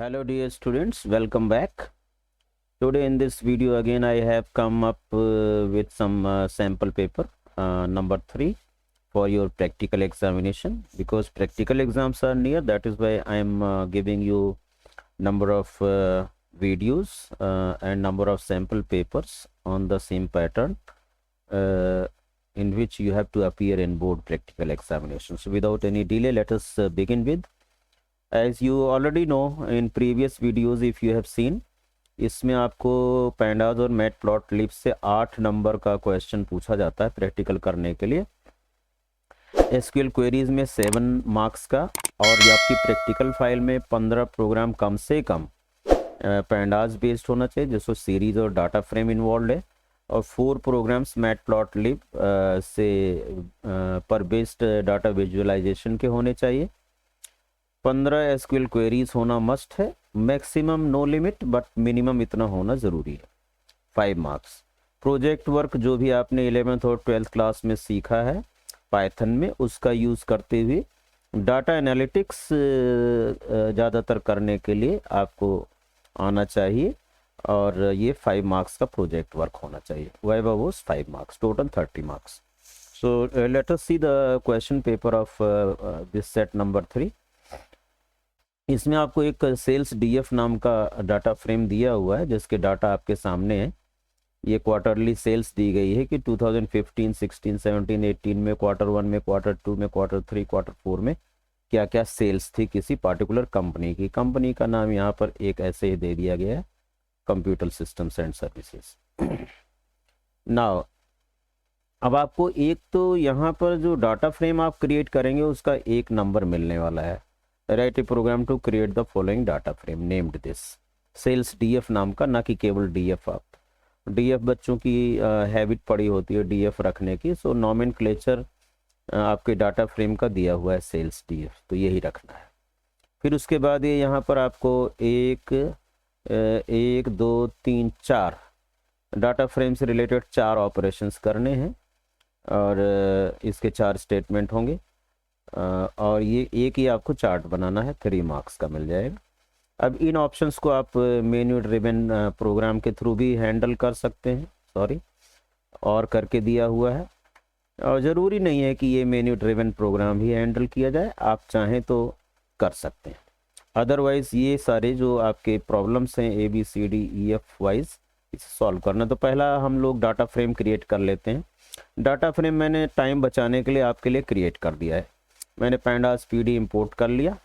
Hello dear students, welcome back. Today in this video again I have come up with some sample paper number 3 for your practical examination, because practical exams are near. That is why I am giving you number of videos and number of sample papers on the same pattern in which you have to appear in board practical examination. So without any delay, let us begin with. As you already know in previous videos, if you have seen, इसमें आपको pandas और matplotlib से 8 number का question पूछा जाता है practical करने के लिए। एसक्यूएल क्वेरीज में 7 मार्क्स का, और ये आपकी प्रैक्टिकल फाइल में 15 प्रोग्राम कम से कम पैंडाज बेस्ड होना चाहिए, जिसमें सीरीज और डाटा फ्रेम इन्वॉल्व है, और 4 प्रोग्राम्स मैटप्लॉटलिब से पर बेस्ड डाटा विजुअलाइजेशन के होने चाहिए। 15 एसक्यूएल क्वेरीज होना मस्ट है, maximum no limit but minimum इतना होना ज़रूरी है। 5 मार्क्स। प्रोजेक्ट वर्क जो भी आपने 11th और 12th क्लास में सीखा है पाइथन में, उसका यूज़ करते हुए डाटा एनालिटिक्स ज़्यादातर करने के लिए आपको आना चाहिए, और ये 5 मार्क्स का प्रोजेक्ट वर्क होना चाहिए। Viva voce 5 marks, total 30 marks. So let us see the question paper of this set number 3। इसमें आपको एक सेल्स डीएफ नाम का डाटा फ्रेम दिया हुआ है, जिसके डाटा आपके सामने है। ये क्वार्टरली सेल्स दी गई है कि 2015, 16, 17, 18 में, क्वार्टर 1 में, क्वार्टर 2 में, क्वार्टर 3, क्वार्टर 4 में क्या क्या सेल्स थी किसी पार्टिकुलर कंपनी की। कंपनी का नाम यहाँ पर एक ऐसे ही दे दिया गया है, computer systems and services. Now अब आपको एक तो यहाँ पर जो डाटा फ्रेम आप क्रिएट करेंगे उसका एक नंबर मिलने वाला है। Write a program to create the following data frame named this sales DF नाम का, ना कि केवल डीएफ। आप डीएफ बच्चों की हैबिट पड़ी होती है डीएफ रखने की, सो नॉमेनक्लेचर आपके डाटा फ्रेम का दिया हुआ है सेल्स डीएफ, तो यही रखना है। फिर उसके बाद ये यहाँ पर आपको 1 2 3 4 डाटा फ्रेम से रिलेटेड 4 ऑपरेशंस करने हैं, और इसके 4 स्टेटमेंट होंगे, और ये एक ही आपको चार्ट बनाना है, 3 मार्क्स का मिल जाएगा। अब इन ऑप्शंस को आप मेन्यू ड्रिवन प्रोग्राम के थ्रू भी हैंडल कर सकते हैं, और करके दिया हुआ है, और ज़रूरी नहीं है कि ये मेन्यू ड्रिवन प्रोग्राम ही हैंडल किया जाए, आप चाहें तो कर सकते हैं। अदरवाइज़ ये सारे जो आपके प्रॉब्लम्स हैं ABCDEF वाइज, इसे सॉल्व करना। तो पहला हम लोग डाटा फ्रेम क्रिएट कर लेते हैं। डाटा फ्रेम मैंने टाइम बचाने के लिए आपके लिए क्रिएट कर दिया है। मैंने पैंडास PD इंपोर्ट कर लिया।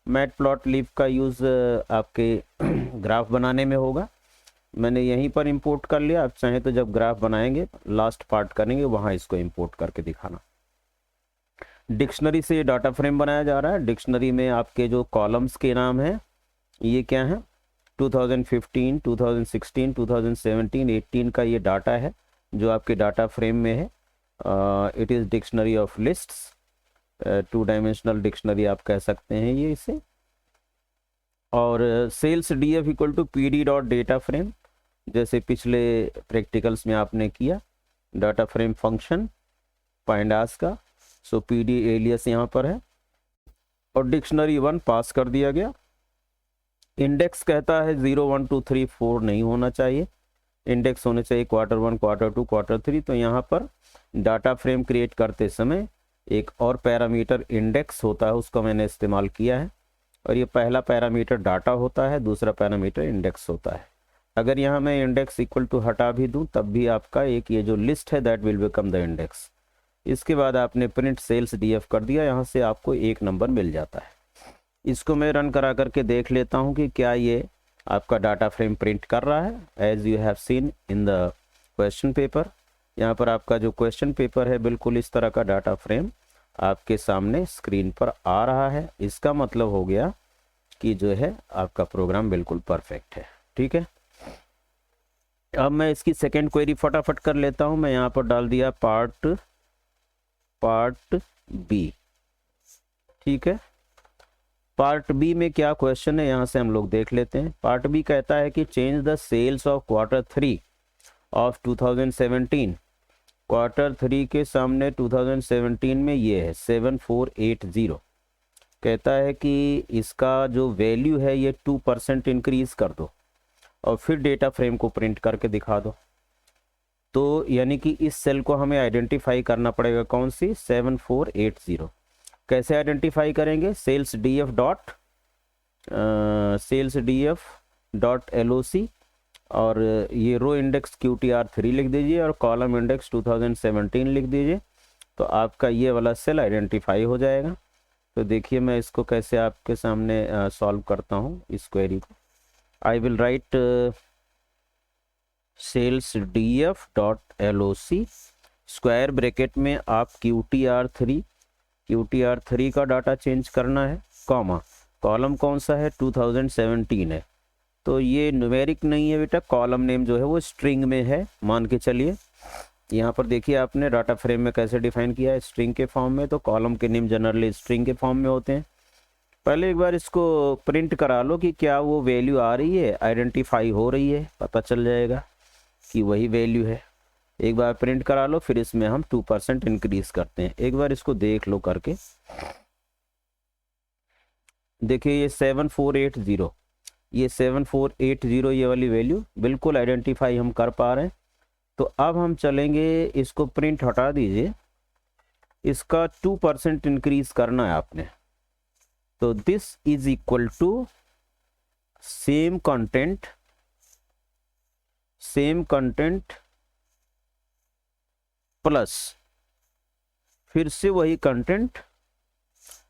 मैटप्लॉटलिब का यूज़ आपके ग्राफ बनाने में होगा, मैंने यहीं पर इंपोर्ट कर लिया। आप चाहें तो जब ग्राफ बनाएंगे, लास्ट पार्ट करेंगे, वहाँ इसको इंपोर्ट करके दिखाना। डिक्शनरी से डाटा फ्रेम बनाया जा रहा है। डिक्शनरी में आपके जो कॉलम्स के नाम हैं ये क्या है, 2015, 2016, 2017, 18 का ये डाटा है जो आपके डाटा फ्रेम में है। It is dictionary of lists, 2 dimensional dictionary आप कह सकते हैं ये इसे। और sales DF equal to PD dot data frame, जैसे पिछले प्रैक्टिकल्स में आपने किया, डाटा फ्रेम फंक्शन पाइंडास का, सो PD एलियस यहाँ पर है, और डिक्शनरी 1 पास कर दिया गया। इंडेक्स कहता है 0 1 2 3 4 नहीं होना चाहिए, इंडेक्स होने चाहिए क्वार्टर 1, क्वार्टर 2, क्वार्टर 3। तो यहाँ पर डाटा फ्रेम क्रिएट करते समय एक और पैरामीटर इंडेक्स होता है, उसका मैंने इस्तेमाल किया है, और ये पहला पैरामीटर डाटा होता है, दूसरा पैरामीटर इंडेक्स होता है। अगर यहाँ मैं इंडेक्स इक्वल टू हटा भी दूँ तब भी आपका एक ये जो लिस्ट है that will become the index. इसके बाद आपने प्रिंट सेल्स डीएफ कर दिया, यहाँ से आपको 1 नंबर मिल जाता है। इसको मैं रन करा करके देख लेता हूँ कि क्या ये आपका डाटा फ्रेम प्रिंट कर रहा है। As you have seen in the question paper, यहाँ पर आपका जो क्वेश्चन पेपर है बिल्कुल इस तरह का डाटा फ्रेम आपके सामने स्क्रीन पर आ रहा है। इसका मतलब हो गया कि जो है आपका प्रोग्राम बिल्कुल परफेक्ट है। ठीक है, अब मैं इसकी सेकेंड क्वेरी फटाफट कर लेता हूँ। मैं यहाँ पर डाल दिया पार्ट B। ठीक है, पार्ट B में क्या क्वेश्चन है यहाँ से हम लोग देख लेते हैं। पार्ट B कहता है कि change the sales of quarter 3 of 2017। Quarter 3 के सामने 2017 में ये है 7480, कहता है कि इसका जो वैल्यू है ये 2% इंक्रीज कर दो और फिर डेटा फ्रेम को प्रिंट करके दिखा दो। तो यानी कि इस सेल को हमें आइडेंटिफाई करना पड़ेगा, कौन सी, 7480। कैसे आइडेंटिफाई करेंगे, sales D F dot LOC और ये रो इंडेक्स QTR3 लिख दीजिए और कॉलम इंडेक्स 2017 लिख दीजिए, तो आपका ये वाला सेल आइडेंटिफाई हो जाएगा। तो देखिए मैं इसको कैसे आपके सामने सॉल्व करता हूँ इस क्वेरी को। I will write sales DF dot LOC, square bracket में आप QTR3 का डाटा चेंज करना है, कॉमा, कॉलम कौन सा है, 2017 है। तो ये न्यूमेरिक नहीं है बेटा, कॉलम नेम जो है वो स्ट्रिंग में है, मान के चलिए। यहाँ पर देखिए आपने डाटा फ्रेम में कैसे डिफाइन किया है, स्ट्रिंग के फॉर्म में, तो कॉलम के नेम जनरली स्ट्रिंग के फॉर्म में होते हैं। पहले एक बार इसको प्रिंट करा लो कि क्या वो वैल्यू आ रही है, आइडेंटिफाई हो रही है, पता चल जाएगा कि वही वैल्यू है। एक बार प्रिंट करा लो, फिर इसमें हम 2% इंक्रीज करते हैं। एक बार इसको देख लो करके, देखिए ये 7480 ये वाली वैल्यू बिल्कुल आइडेंटिफाई हम कर पा रहे हैं। तो अब हम चलेंगे, इसको प्रिंट हटा दीजिए, इसका 2% इंक्रीज करना है आपने। तो this is equal to same content plus फिर से वही कंटेंट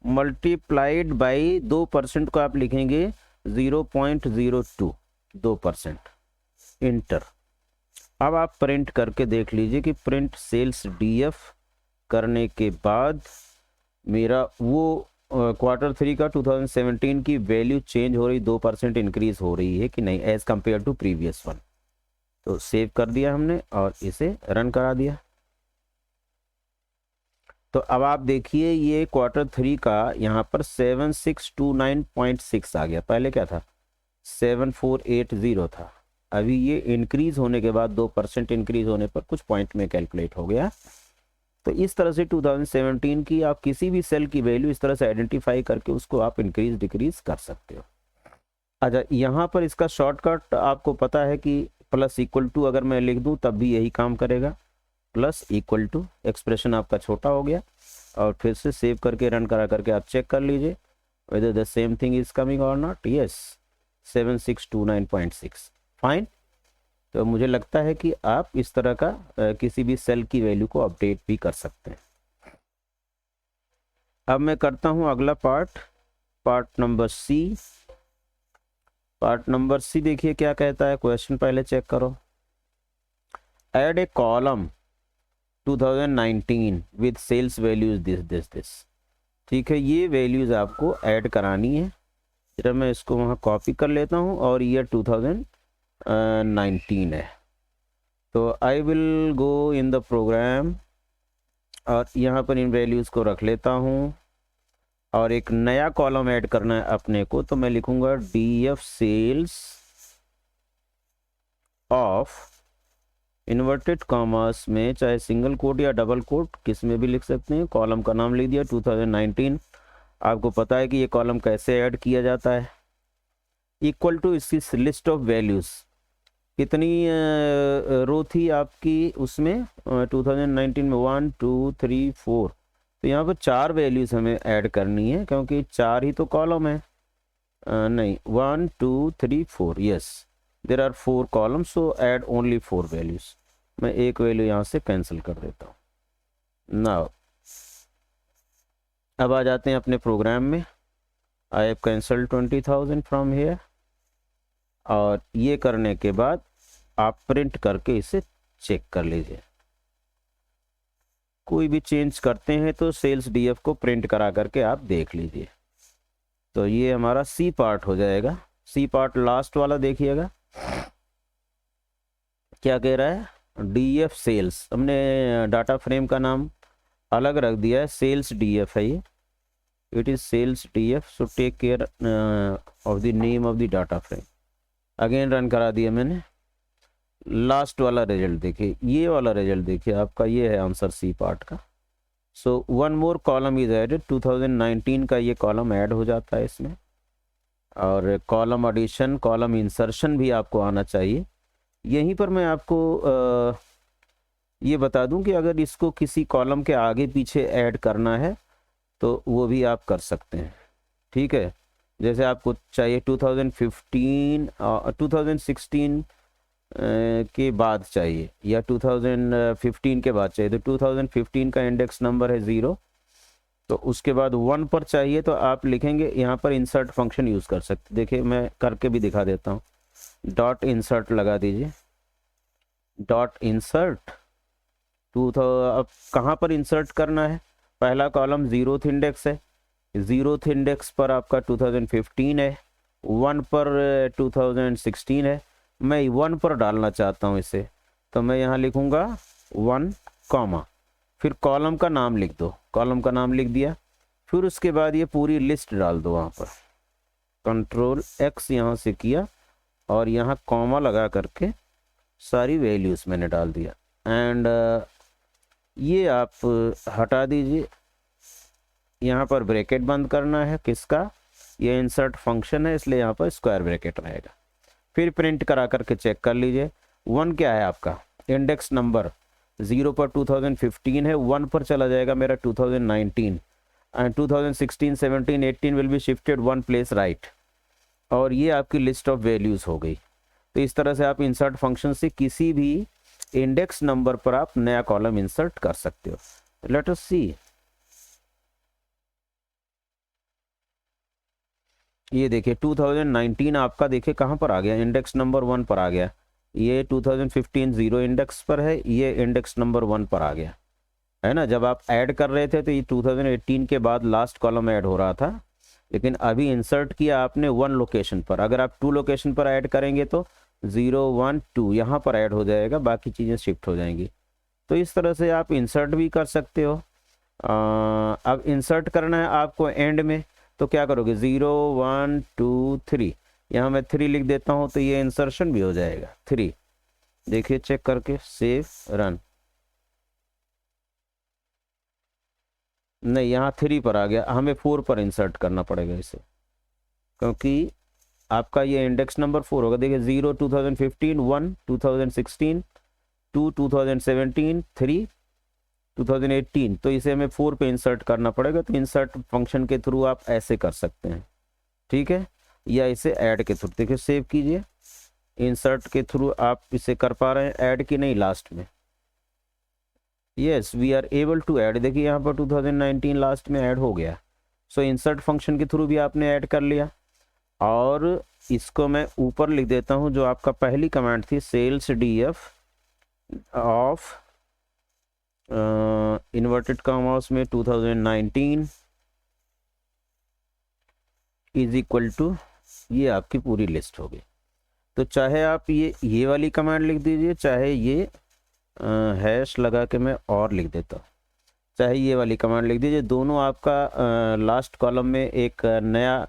मल्टीप्लाइड बाई 2% को आप लिखेंगे 0.02, 2%, इंटर। अब आप प्रिंट करके देख लीजिए कि प्रिंट सेल्स DF करने के बाद मेरा वो Q3 का 2017 की वैल्यू चेंज हो रही, 2% इंक्रीज हो रही है कि नहीं as compare to previous one. तो सेव कर दिया हमने और इसे रन करा दिया। तो अब आप देखिए ये Q3 का यहाँ पर 7629.6 आ गया, पहले क्या था 7480 था। अभी ये इंक्रीज होने के बाद 2% इंक्रीज होने पर कुछ पॉइंट में कैलकुलेट हो गया। तो इस तरह से 2017 की आप किसी भी सेल की वैल्यू इस तरह से आइडेंटिफाई करके उसको आप इंक्रीज डिक्रीज कर सकते हो। अच्छा, यहाँ पर इसका शॉर्टकट आपको पता है कि प्लस इक्वल टू अगर मैं लिख दूँ तब भी यही काम करेगा, प्लस इक्वल टू, एक्सप्रेशन आपका छोटा हो गया। और फिर से सेव करके रन करा करके आप चेक कर लीजिए whether the same thing is coming or not। yes, 7629.6, fine. तो मुझे लगता है कि आप इस तरह का किसी भी सेल की वैल्यू को अपडेट भी कर सकते हैं। अब मैं करता हूं अगला पार्ट नंबर सी। देखिए क्या कहता है क्वेश्चन, पहले चेक करो। Add a column 2019 with sales values this. ठीक है, ये वैल्यूज आपको ऐड करानी है। जरा मैं इसको वहाँ कॉपी कर लेता हूँ और ईयर 2019 है। तो I will go in the program और यहाँ पर इन वैल्यूज़ को रख लेता हूँ और एक नया कॉलम ऐड करना है अपने को। तो मैं लिखूँगा DF sales of, inverted commas में चाहे सिंगल कोट या डबल कोट किस में भी लिख सकते हैं, कॉलम का नाम लिख दिया 2019। आपको पता है कि ये कॉलम कैसे ऐड किया जाता है, इक्वल टू इसकी लिस्ट ऑफ वैल्यूज़। कितनी रो थी आपकी उसमें 2019 में, 1 2 3 4। तो यहाँ पर 4 वैल्यूज़ हमें ऐड करनी है क्योंकि 4 ही तो कॉलम है। नहीं, 1 2 3 4, yes, there are 4 columns, so add only 4 values. मैं एक वैल्यू यहाँ से कैंसिल कर देता हूँ। नाउ अब आ जाते हैं अपने प्रोग्राम में। I have cancel 20,000 from here. और ये करने के बाद आप प्रिंट करके इसे चेक कर लीजिए। कोई भी चेंज करते हैं तो सेल्स DF को प्रिंट करा करके आप देख लीजिए। तो ये हमारा सी पार्ट हो जाएगा। सी पार्ट लास्ट वाला देखिएगा क्या कह रहा है, DF सेल्स। हमने डाटा फ्रेम का नाम अलग रख दिया है, सेल्स DF है ये, it is sales DF। So take care of the name of the data frame. Again run करा दिया मैंने। लास्ट वाला रिजल्ट देखिए, ये वाला रिजल्ट देखिए आपका, ये है आंसर सी पार्ट का। So one more column is added, 2019 का ये कॉलम ऐड हो जाता है इसमें। और कॉलम एडिशन, कॉलम इंसर्शन भी आपको आना चाहिए। यहीं पर मैं आपको ये बता दूं कि अगर इसको किसी कॉलम के आगे पीछे ऐड करना है तो वो भी आप कर सकते हैं, ठीक है। जैसे आपको चाहिए 2015 2016 के बाद चाहिए, या 2015 के बाद चाहिए, तो 2015 का इंडेक्स नंबर है 0, तो उसके बाद 1 पर चाहिए तो आप लिखेंगे यहाँ पर इंसर्ट फंक्शन यूज़ कर सकते। देखिए मैं करके भी दिखा देता हूँ। डॉट इंसर्ट लगा दीजिए, डॉट इंसर्ट अब कहाँ पर इंसर्ट करना है, पहला कॉलम 0th इंडेक्स है, 0th इंडेक्स पर आपका 2015 है, 1 पर 2016 है, मैं 1 पर डालना चाहता हूँ इसे, तो मैं यहाँ लिखूँगा 1 कॉमा, फिर कॉलम का नाम लिख दो, कॉलम का नाम लिख दिया, फिर उसके बाद ये पूरी लिस्ट डाल दो वहाँ पर, कंट्रोल X यहाँ से किया और यहाँ कॉमा लगा करके सारी वैल्यूज़ मैंने डाल दिया। एंड ये आप हटा दीजिए, यहाँ पर ब्रैकेट बंद करना है, किसका, ये इंसर्ट फंक्शन है इसलिए यहाँ पर स्क्वायर ब्रैकेट रहेगा। फिर प्रिंट करा करके चेक कर लीजिए, 1 क्या है आपका इंडेक्स नंबर, 0 पर 2015 है, 1 पर चला जाएगा मेरा 2019, and 2016 17 18 will be shifted 1 place right, और ये आपकी लिस्ट ऑफ वैल्यूज़ हो गई। तो इस तरह से आप इंसर्ट फंक्शन से किसी भी इंडेक्स नंबर पर आप नया कॉलम इंसर्ट कर सकते हो। लेट अस सी, ये देखिए 2019 आपका देखिए कहाँ पर आ गया, इंडेक्स नंबर 1 पर आ गया। ये 2015 0 इंडेक्स पर है, ये इंडेक्स नंबर 1 पर आ गया, है ना। जब आप ऐड कर रहे थे तो ये 2018 के बाद लास्ट कॉलम ऐड हो रहा था, लेकिन अभी इंसर्ट किया आपने 1 लोकेशन पर। अगर आप 2 लोकेशन पर ऐड करेंगे तो 0 1 2 यहाँ पर ऐड हो जाएगा, बाकी चीज़ें शिफ्ट हो जाएंगी। तो इस तरह से आप इंसर्ट भी कर सकते हो। अब इंसर्ट करना है आपको एंड में, तो क्या करोगे, 0 1 2 3, यहाँ मैं 3 लिख देता हूँ तो ये इंसर्शन भी हो जाएगा 3। देखिए चेक करके, सेव रन, नहीं यहाँ 3 पर आ गया, हमें 4 पर इंसर्ट करना पड़ेगा इसे, क्योंकि आपका ये इंडेक्स नंबर 4 होगा। देखिए 0 2015 1 2016 2 2017 3 2018, तो इसे हमें 4 पे इंसर्ट करना पड़ेगा। तो इंसर्ट फंक्शन के थ्रू आप ऐसे कर सकते हैं, ठीक है, या इसे ऐड के थ्रू। देखिए सेव कीजिए, इंसर्ट के थ्रू आप इसे कर पा रहे हैं, ऐड की नहीं लास्ट में, yes we are able to add. देखिए यहाँ पर 2019 लास्ट में ऐड हो गया। सो इंसर्ट फंक्शन के थ्रू भी आपने ऐड कर लिया। और इसको मैं ऊपर लिख देता हूँ, जो आपका पहली कमांड थी, sales df of inverted commas में 2019 इज इक्वल टू, ये आपकी पूरी लिस्ट हो गई। तो चाहे आप ये वाली कमांड लिख दीजिए, चाहे ये हैश लगा के मैं और लिख देता हूँ, चाहे ये वाली कमांड लिख दीजिए, दोनों आपका लास्ट कॉलम में एक नया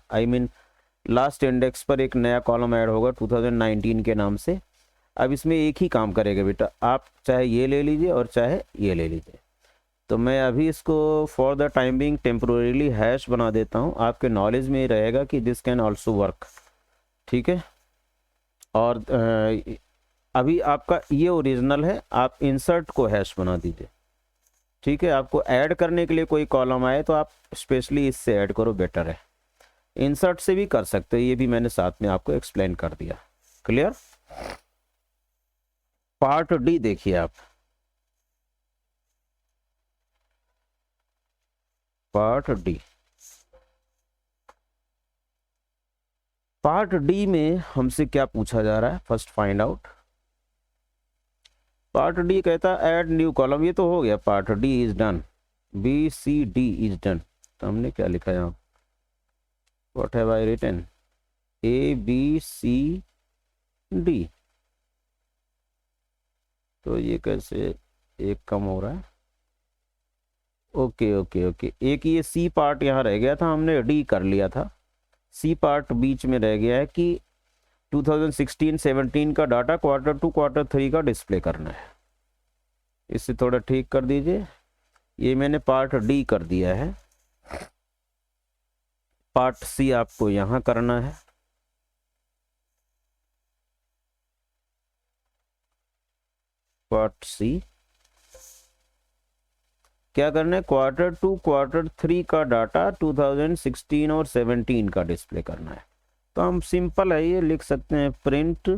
लास्ट इंडेक्स पर एक नया कॉलम ऐड होगा 2019 के नाम से। अब इसमें एक ही काम करेगा बेटा, आप चाहे ये ले लीजिए और चाहे ये ले लीजिए। तो मैं अभी इसको for the time being temporarily hash बना देता हूँ, आपके नॉलेज में रहेगा कि दिस कैन ऑल्सो वर्क, ठीक है। और अभी आपका ये ओरिजिनल है, आप इंसर्ट को हैश बना दीजिए, ठीक है। आपको ऐड करने के लिए कोई कॉलम आए तो आप स्पेशली इससे ऐड करो, बेटर है। इंसर्ट से भी कर सकते हो, ये भी मैंने साथ में आपको एक्सप्लेन कर दिया, क्लियर। पार्ट डी देखिए आप, पार्ट डी, पार्ट डी में हमसे क्या पूछा जा रहा है, first find out. Part D कहता है ऐड न्यू कॉलम, ये तो हो गया, part D is done, B C D is done. तो हमने क्या लिखा है यहाँ, what have I written, A B C D, तो ये कैसे एक कम हो रहा है, ओके ओके ओके, एक ये सी पार्ट यहाँ रह गया था, हमने डी कर लिया था, सी पार्ट बीच में रह गया है कि 2016-17 का डाटा Q2 Q3 का डिस्प्ले करना है। इससे थोड़ा ठीक कर दीजिए, ये मैंने पार्ट डी कर दिया है। पार्ट सी आपको यहाँ करना है। पार्ट सी क्या करना है, क्वार्टर टू क्वार्टर थ्री का डाटा 2016 और 17 का डिस्प्ले करना है। तो हम सिंपल है, ये लिख सकते हैं print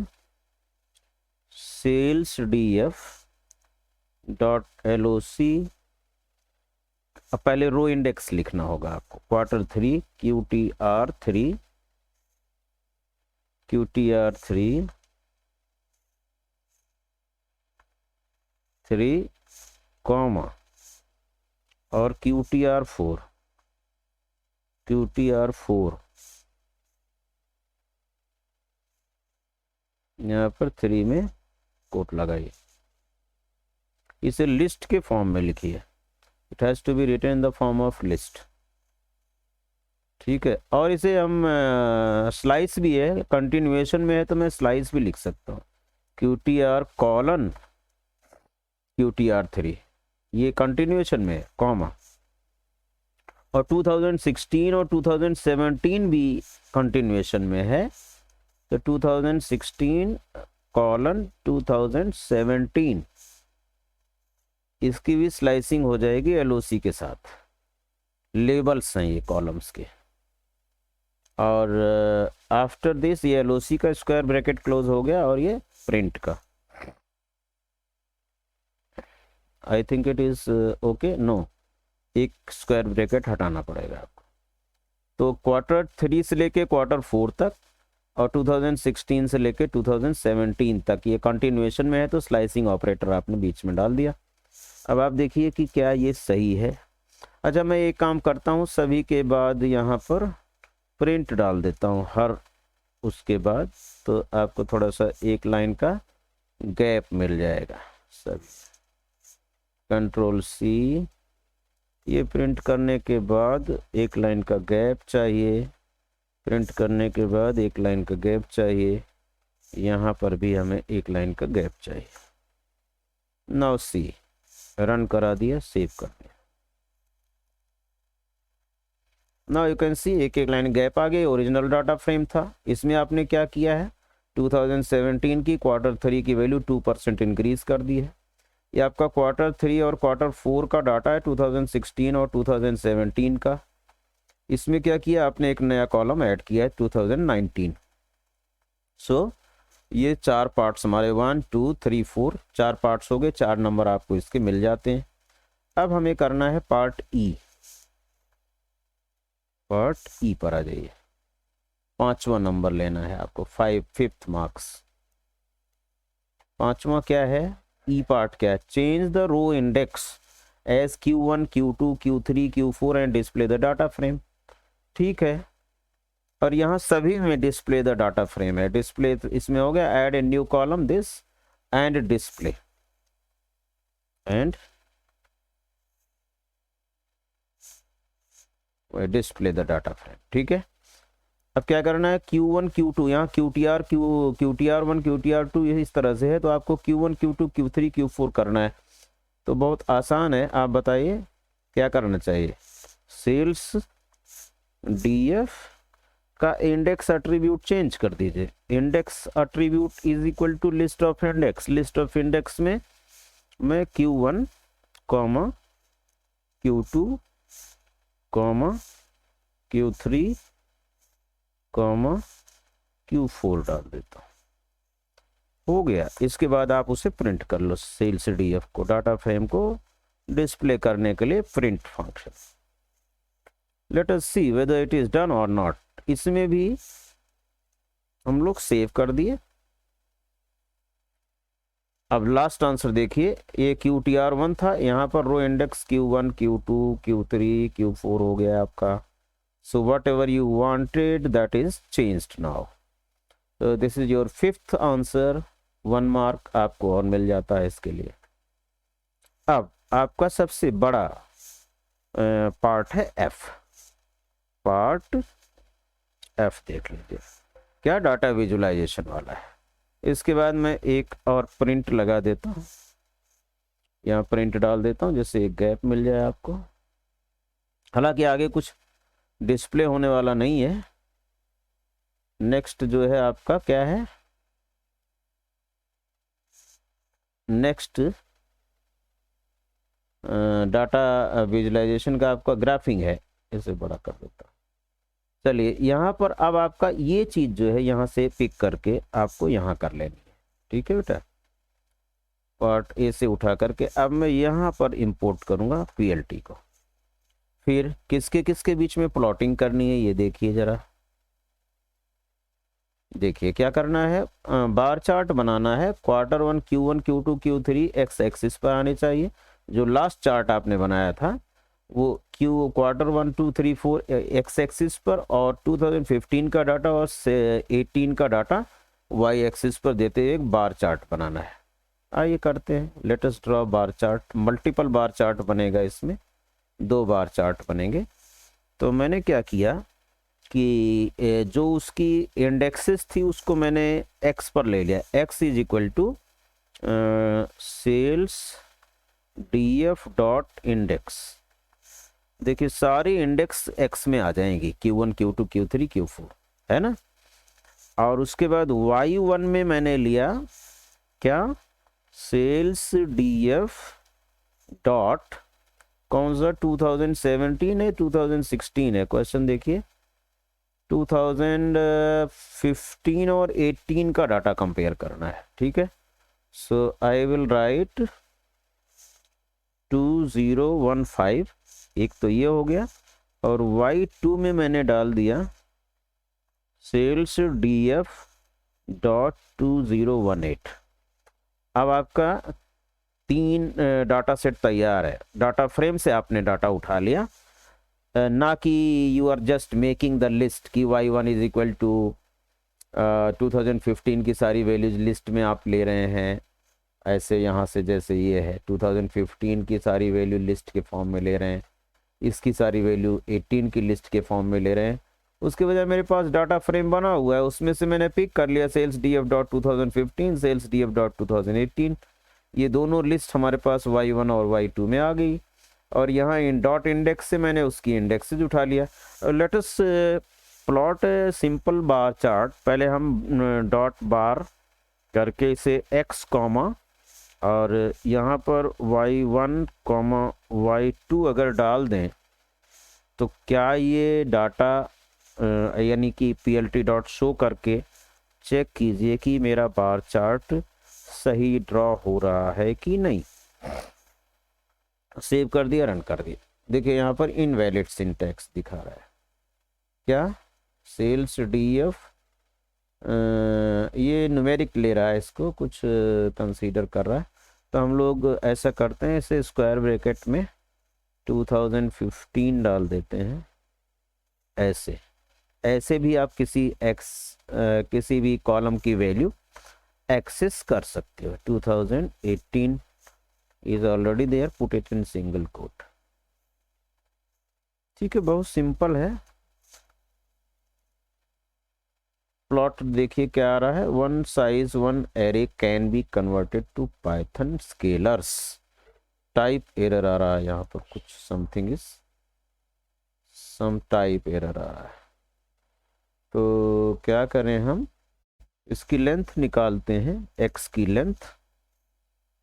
sales DF dot LOC. अब पहले रो इंडेक्स लिखना होगा आपको, क्वार्टर थ्री QTR3 3 कॉमा और QTR4 यहाँ पर 3 में कोट लगाइए। इसे लिस्ट के फॉर्म में लिखिए। It has to be written in the form of list. ठीक है, और इसे हम स्लाइस भी है, कंटिन्यूएशन में है तो मैं स्लाइस भी लिख सकता हूँ, QTR:QTR3, ये कंटिन्यूएशन में है, कॉमा, और 2016 और 2017 भी कंटिन्यूएशन में है, तो 2016:2017 इसकी भी स्लाइसिंग हो जाएगी एलओसी के साथ। लेबल्स हैं ये कॉलम्स के, और आफ्टर दिस ये एलओसी का स्क्वायर ब्रैकेट क्लोज हो गया और ये प्रिंट का। I think it is okay. No, एक स्क्वायर ब्रैकेट हटाना पड़ेगा आपको। तो क्वार्टर थ्री से लेके क्वार्टर फोर तक और 2016 से लेके 2017 तक ये कंटिन्यूएशन में है, तो स्लाइसिंग ऑपरेटर आपने बीच में डाल दिया। अब आप देखिए कि क्या ये सही है। अच्छा, मैं एक काम करता हूँ, सभी के बाद यहाँ पर प्रिंट डाल देता हूँ हर उसके बाद, तो आपको थोड़ा सा एक लाइन का गैप मिल जाएगा। सभी कंट्रोल सी, ये प्रिंट करने के बाद एक लाइन का गैप चाहिए, प्रिंट करने के बाद एक लाइन का गैप चाहिए, यहाँ पर भी हमें एक लाइन का गैप चाहिए। नाउ सी, रन करा दिया, सेव कर दिया। नाउ यू कैन सी एक एक लाइन गैप आ गई। ओरिजिनल डाटा फ्रेम था, इसमें आपने क्या किया है, 2017 की क्वार्टर थ्री की वैल्यू 2% इंक्रीज कर दी है। ये आपका क्वार्टर थ्री और क्वार्टर फोर का डाटा है 2016 और 2017 का। इसमें क्या किया आपने, एक नया कॉलम ऐड किया है 2019। सो ये चार पार्ट्स हमारे 1 2 3 4 चार पार्ट्स हो गए, 4 नंबर आपको इसके मिल जाते हैं। अब हमें करना है पार्ट ई। पार्ट ई पर आ जाइए, 5वां नंबर लेना है आपको, 5th मार्क्स। 5वां क्या है, ई पार्ट क्या है, change the row index as Q1 Q2 Q3 Q4 and display the data frame. ठीक है, और यहाँ सभी में डिस्प्ले द डाटा फ्रेम है। डिस्प्ले इसमें हो गया, add a new column this and display and display the data frame. ठीक है, अब क्या करना है, Q1 Q2, यहाँ QTR1 QTR2 इस तरह से है, तो आपको Q1 Q2 Q3 Q4 करना है। तो बहुत आसान है, आप बताइए क्या करना चाहिए। सेल्स डीएफ का इंडेक्स एट्रीब्यूट चेंज कर दीजिए। Index attribute is equal to list of index. List of index में मैं Q1 comma Q2 comma Q3 comma Q4 डाल देता हूँ, हो गया। इसके बाद आप उसे प्रिंट कर लो, सेल्स डीएफ को, डाटा फ्रेम को डिस्प्ले करने के लिए print function. Late us see whether it is done और नॉट। इसमें भी हम लोग सेव कर दिए। अब लास्ट आंसर देखिए, ये QTR1 था, यहाँ पर row index Q1 Q2 Q3 Q4 हो गया आपका। So whatever you wanted that is changed now. तो this is your 5th answer. 1 mark आपको और मिल जाता है इसके लिए। अब आपका सबसे बड़ा पार्ट है F। पार्ट F देख लीजिए, क्या डाटा विजुलाइजेशन वाला है। इसके बाद मैं एक और प्रिंट लगा देता हूँ। यहाँ प्रिंट डाल देता हूँ जिससे एक गैप मिल जाए आपको। हालांकि आगे कुछ डिस्प्ले होने वाला नहीं है। नेक्स्ट जो है आपका क्या है, नेक्स्ट डाटा विजुलाइजेशन का आपका ग्राफिंग है। इसे बड़ा कर देता हूँ। चलिए यहाँ पर अब आपका ये चीज़ जो है यहाँ से पिक करके आपको यहाँ कर लेनी है। ठीक है बेटा, पार्ट ए से उठा करके अब मैं यहाँ पर इंपोर्ट करूँगा पीएलटी को। फिर किसके किसके बीच में प्लॉटिंग करनी है ये देखिए ज़रा। देखिए क्या करना है, बार चार्ट बनाना है। Q1 Q1 Q2 Q3 x axis पर आने चाहिए। जो लास्ट चार्ट आपने बनाया था वो Q1 2 3 4 एक्स एक्सिस पर, और 2015 का डाटा और 18 का डाटा वाई एक्सिस पर देते हुए एक बार चार्ट बनाना है। आइए करते हैं, let us draw bar chart. Multiple bar chart बनेगा, इसमें 2 बार चार्ट बनेंगे। तो मैंने क्या किया कि जो उसकी इंडेक्सेस थी उसको मैंने एक्स पर ले लिया। X is equal to sales DF dot index. देखिए सारी इंडेक्स एक्स में आ जाएंगी, Q1 Q2 Q3 Q4, है ना। और उसके बाद Y1 में मैंने लिया क्या, सेल्स डीएफ डॉट कौन सा 2017 है 2016 है, क्वेश्चन देखिए 2015 और 18 का डाटा कंपेयर करना है। ठीक है, सो आई विल राइट 2015, एक तो ये हो गया, और Y2 में मैंने डाल दिया सेल्स डीएफ डॉट 2018। अब आपका 3 डाटा सेट तैयार है। डाटा फ्रेम से आपने डाटा उठा लिया, ना कि you are just making the list कि Y1 इज इक्वल टू 2015 की सारी वैल्यूज लिस्ट में आप ले रहे हैं ऐसे यहाँ से, जैसे ये है 2015 की सारी वैल्यू लिस्ट के फॉर्म में ले रहे हैं, इसकी सारी वैल्यू 18 की लिस्ट के फॉर्म में ले रहे हैं। उसके वजह मेरे पास डाटा फ्रेम बना हुआ है, उसमें से मैंने पिक कर लिया sales D F dot 2015, sales D F dot 2018। ये दोनों लिस्ट हमारे पास Y1 और Y2 में आ गई, और यहाँ इन डॉट इंडेक्स से मैंने उसकी इंडेक्सेज उठा लिया। Let us plot simple bar chart. पहले हम डॉट बार करके इसे एक्स कॉमा और यहाँ पर Y1 Y2 अगर डाल दें तो क्या ये डाटा यानी कि PLT डॉट शो करके चेक कीजिए कि मेरा बार चार्ट सही ड्रॉ हो रहा है कि नहीं। सेव कर दिया, रन कर दिया। देखिए यहाँ पर इनवैलिड सिंटैक्स दिखा रहा है। क्या, सेल्स डीएफ, ये न्यूमेरिक ले रहा है, इसको कुछ कंसीडर कर रहा है। तो हम लोग ऐसा करते हैं, इसे स्क्वायर ब्रैकेट में 2015 डाल देते हैं। ऐसे ऐसे भी आप किसी भी कॉलम की वैल्यू एक्सेस कर सकते हो। 2018 is already there, put it in single quote. ठीक है, बहुत सिंपल है। प्लॉट देखिए क्या आ रहा है, one size one array can be converted to Python scalars. Type error आ रहा है यहाँ पर, कुछ something is some type error आ रहा है। तो क्या करें हम, इसकी लेंथ निकालते हैं, एक्स की लेंथ।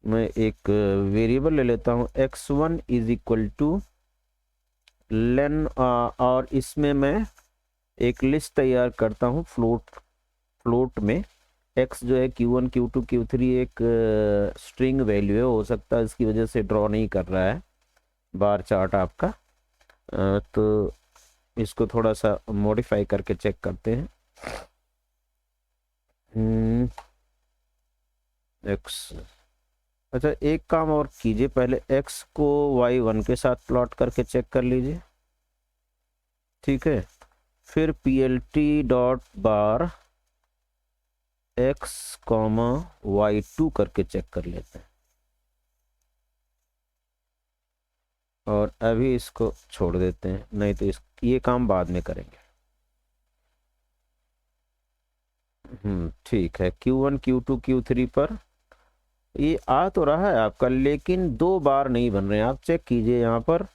मैं एक वेरिएबल ले लेता हूँ, x1 is equal two lane, और इसमें मैं एक लिस्ट तैयार करता हूँ फ्लोट में। x जो है Q1 Q2 Q3 एक स्ट्रिंग वैल्यू है, हो सकता है इसकी वजह से ड्रॉ नहीं कर रहा है बार चार्ट आपका। तो इसको थोड़ा सा मॉडिफाई करके चेक करते हैं। x, अच्छा एक काम और कीजिए, पहले x को Y1 के साथ प्लॉट करके चेक कर लीजिए। ठीक है, फिर PLT डॉट बार x कॉमा Y2 करके चेक कर लेते हैं, और अभी इसको छोड़ देते हैं, नहीं तो ये काम बाद में करेंगे। ठीक है, Q1 Q2 Q3 पर ये आ तो रहा है आपका, लेकिन 2 बार नहीं बन रहे हैं। आप चेक कीजिए यहाँ पर,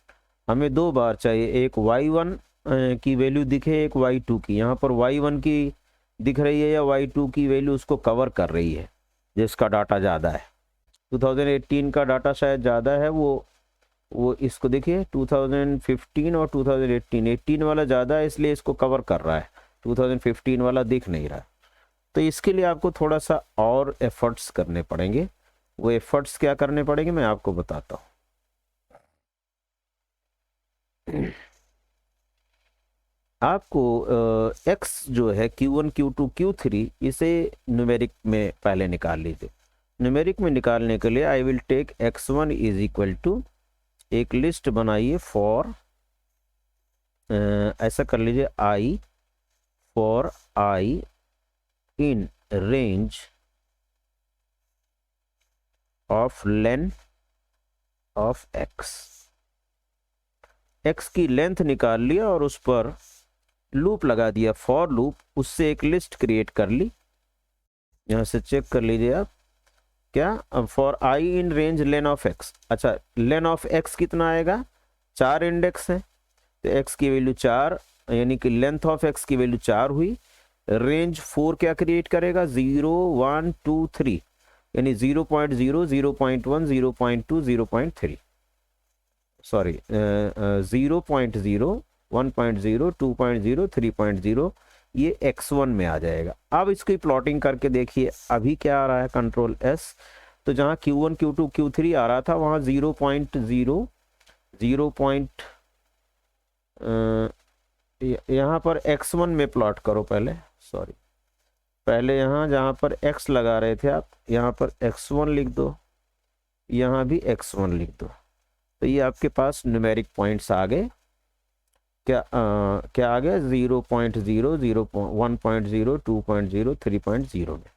हमें 2 बार चाहिए, एक y1 की वैल्यू दिखे, एक y2 की। यहाँ पर y1 की दिख रही है या y2 की वैल्यू उसको कवर कर रही है, जिसका डाटा ज़्यादा है। 2018 का डाटा शायद ज़्यादा है, वो इसको देखिए 2015 और 2018, 18 वाला ज़्यादा है इसलिए इसको कवर कर रहा है, 2015 वाला दिख नहीं रहा है। तो इसके लिए आपको थोड़ा सा और एफर्ट्स करने पड़ेंगे। वो एफर्ट्स क्या करने पड़ेंगे मैं आपको बताता हूँ। आपको एक्स जो है Q1 Q2 Q3 इसे न्यूमेरिक में पहले निकाल लीजिए। न्यूमेरिक में निकालने के लिए I will take x1 is equal to, एक लिस्ट बनाइए फॉर, ऐसा कर लीजिए i for i in range of length of x की लेंथ निकाल लिया और उस पर लूप लगा दिया, फॉर लूप, उससे एक लिस्ट क्रिएट कर ली। यहाँ से चेक कर लीजिए आप क्या, for i in range lane of x। अच्छा, लेन ऑफ x कितना आएगा, 4 इंडेक्स है तो x की वैल्यू 4, यानी कि लेंथ ऑफ x की वैल्यू 4 हुई। रेंज 4 क्या क्रिएट करेगा, 0 1 2 3, यानी 0.0 0.1 0.2 0.3, सॉरी 0.0 1.0 2.0 3.0, ये x1 में आ जाएगा। अब इसकी प्लॉटिंग करके देखिए अभी क्या आ रहा है, कंट्रोल S। तो जहाँ Q1 Q2 Q3 आ रहा था वहाँ 0.0 यहाँ पर x1 में प्लॉट करो पहले, सॉरी पहले यहाँ जहाँ पर x लगा रहे थे आप, यहाँ पर x1 लिख दो, यहाँ भी x1 लिख दो। तो ये आपके पास न्यूमेरिक पॉइंट्स आ गए। क्या आ गया, 0.0 0 1.0 2.0 3.0 में।